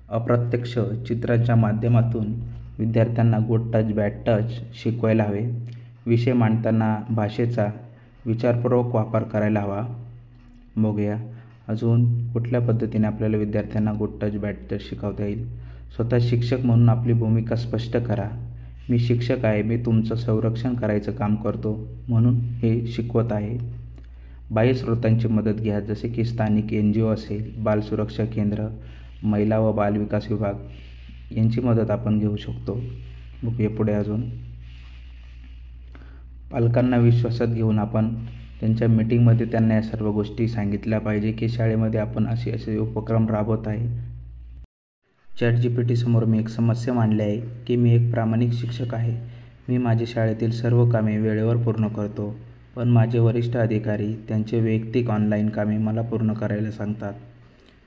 अप्रत्यक्ष चित्रांच्या माध्यमातून विद्यार्थ्यांना गुड टच बॅड टच शिकवायला हवे. विषय मांडताना भाषेचा विचारपूर्वक वापर करायला हवा. बघूया अजून कुठल्या पद्धतीने आपल्याला विद्यार्थ्यांना गुड टच बॅड टच शिकवता येईल. स्वतः शिक्षक म्हणून आपली भूमिका स्पष्ट करा. मी शिक्षक आहे, मी तुमचं संरक्षण करायचं काम करतो म्हणून हे शिकवत आहे. बाह्य स्रोतांची मदत घ्या, जसे की स्थानिक NGO असेल, बाल सुरक्षा केंद्र, महिला व बाल विकास विभाग यांची मदत आपण घेऊ शकतो. बघूया पुढे अजून. पालकांना विश्वासात घेऊन आपण त्यांच्या मीटिंगमध्ये त्यांना या सर्व गोष्टी सांगितल्या पाहिजे की शाळेमध्ये आपण असे उपक्रम राबवत आहे. ChatGPT समोर मी एक समस्या मांडली आहे की मी एक प्रामाणिक शिक्षक आहे. मी माझी शाळेतील सर्व कामे वेळेवर पूर्ण करतो, पण माझे वरिष्ठ अधिकारी त्यांचे वैयक्तिक ऑनलाईन कामे मला पूर्ण करायला सांगतात.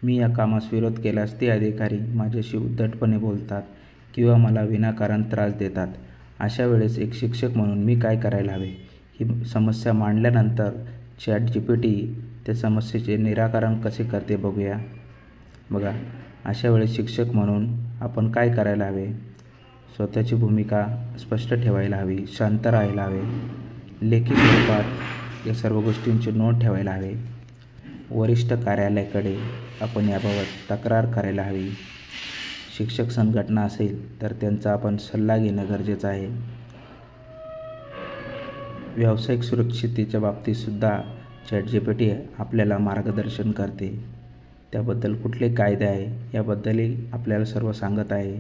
मी या कामास विरोध केल्यास ते अधिकारी माझ्याशी उद्धटपणे बोलतात किंवा मला विनाकारण त्रास देतात. अशा वेळेस एक शिक्षक म्हणून मी काय करायला हवे? ही समस्या मांडल्यानंतर ChatGPT त्या समस्येचे निराकरण कसे करते बघूया. बघा, अशा वेळेस शिक्षक म्हणून आपण काय करायला हवे? स्वतःची भूमिका स्पष्ट ठेवायला हवी, शांत राहायला हवे, लेखी स्वरूपात या सर्व गोष्टींची नोंद ठेवायला हवे. वरिष्ठ कार्यालयाकडे आपण याबाबत तक्रार करायला हवी. शिक्षक संघटना असेल तर त्यांचा आपण सल्ला घेणं गरजेचं आहे. व्यावसायिक सुरक्षिततेच्या बाबतीतसुद्धा ChatGPT आपल्याला मार्गदर्शन करते. त्याबद्दल कुठले कायदे आहे याबद्दलही आपल्याला सर्व सांगत आहे.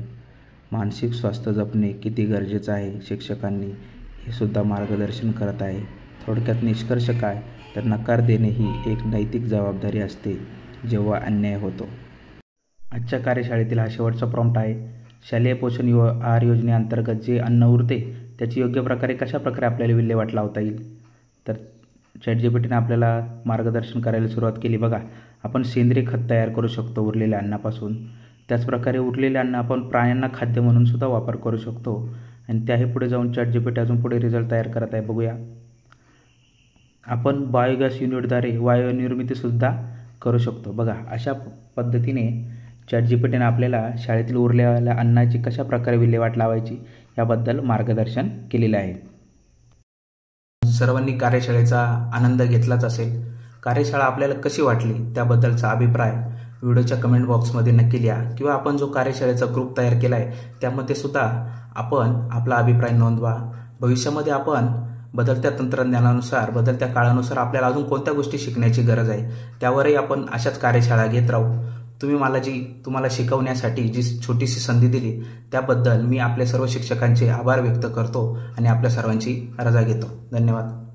मानसिक स्वास्थ्य जपणे किती गरजेचं आहे शिक्षकांनी हे सुद्धा मार्गदर्शन करत आहे. थोडक्यात निष्कर्ष काय? तर नकार देणे ही एक नैतिक जबाबदारी असते जेव्हा अन्याय होतो. आजच्या कार्यशाळेतील हा शेवटचा प्रॉम्प्ट आहे. शालेय पोषण आहार योजनेअंतर्गत जे अन्न उरते त्याची योग्य प्रकारे कशा प्रकारे आपल्याला विल्हेवाट लावता येईल? तर ChatGPTने आपल्याला मार्गदर्शन करायला सुरुवात केली. बघा, आपण सेंद्रिय खत तयार करू शकतो उरलेल्या अन्नापासून. त्याचप्रकारे उरलेले अन्न आपण प्राण्यांना खाद्य म्हणून सुद्धा वापर करू शकतो. आणि त्याही पुढे जाऊन ChatGPT अजून पुढे रिझल्ट तयार करत आहे. बघूया, आपण बायोगॅस युनिटद्वारे वायू निर्मितीसुद्धा करू शकतो. बघा, अशा पद्धतीने ChatGPTने आपल्याला शाळेतील उरलेल्या अन्नाची कशा प्रकारे विल्हेवाट लावायची याबद्दल मार्गदर्शन केलेलं आहे. सर्वांनी कार्यशाळेचा आनंद घेतलाच असेल. कार्यशाळा आपल्याला कशी वाटली त्याबद्दलचा अभिप्राय व्हिडिओच्या कमेंट बॉक्समध्ये नक्की लिहा, किंवा आपण जो कार्यशाळेचा ग्रुप तयार केला आहे त्यामध्ये सुद्धा आपण आपला अभिप्राय नोंदवा. भविष्यामध्ये आपण बदलत्या तंत्रज्ञानानुसार, बदलत्या काळानुसार आपल्याला अजून कोणत्या गोष्टी शिकण्याची गरज आहे त्यावरही आपण अशाच कार्यशाळा घेत राहू. तुम्ही मला तुम्हाला शिकवण्यासाठी जी छोटीशी संधी दिली त्याबद्दल मी आपल्या सर्व शिक्षकांचे आभार व्यक्त करतो आणि आपल्या सर्वांची रजा घेतो. धन्यवाद.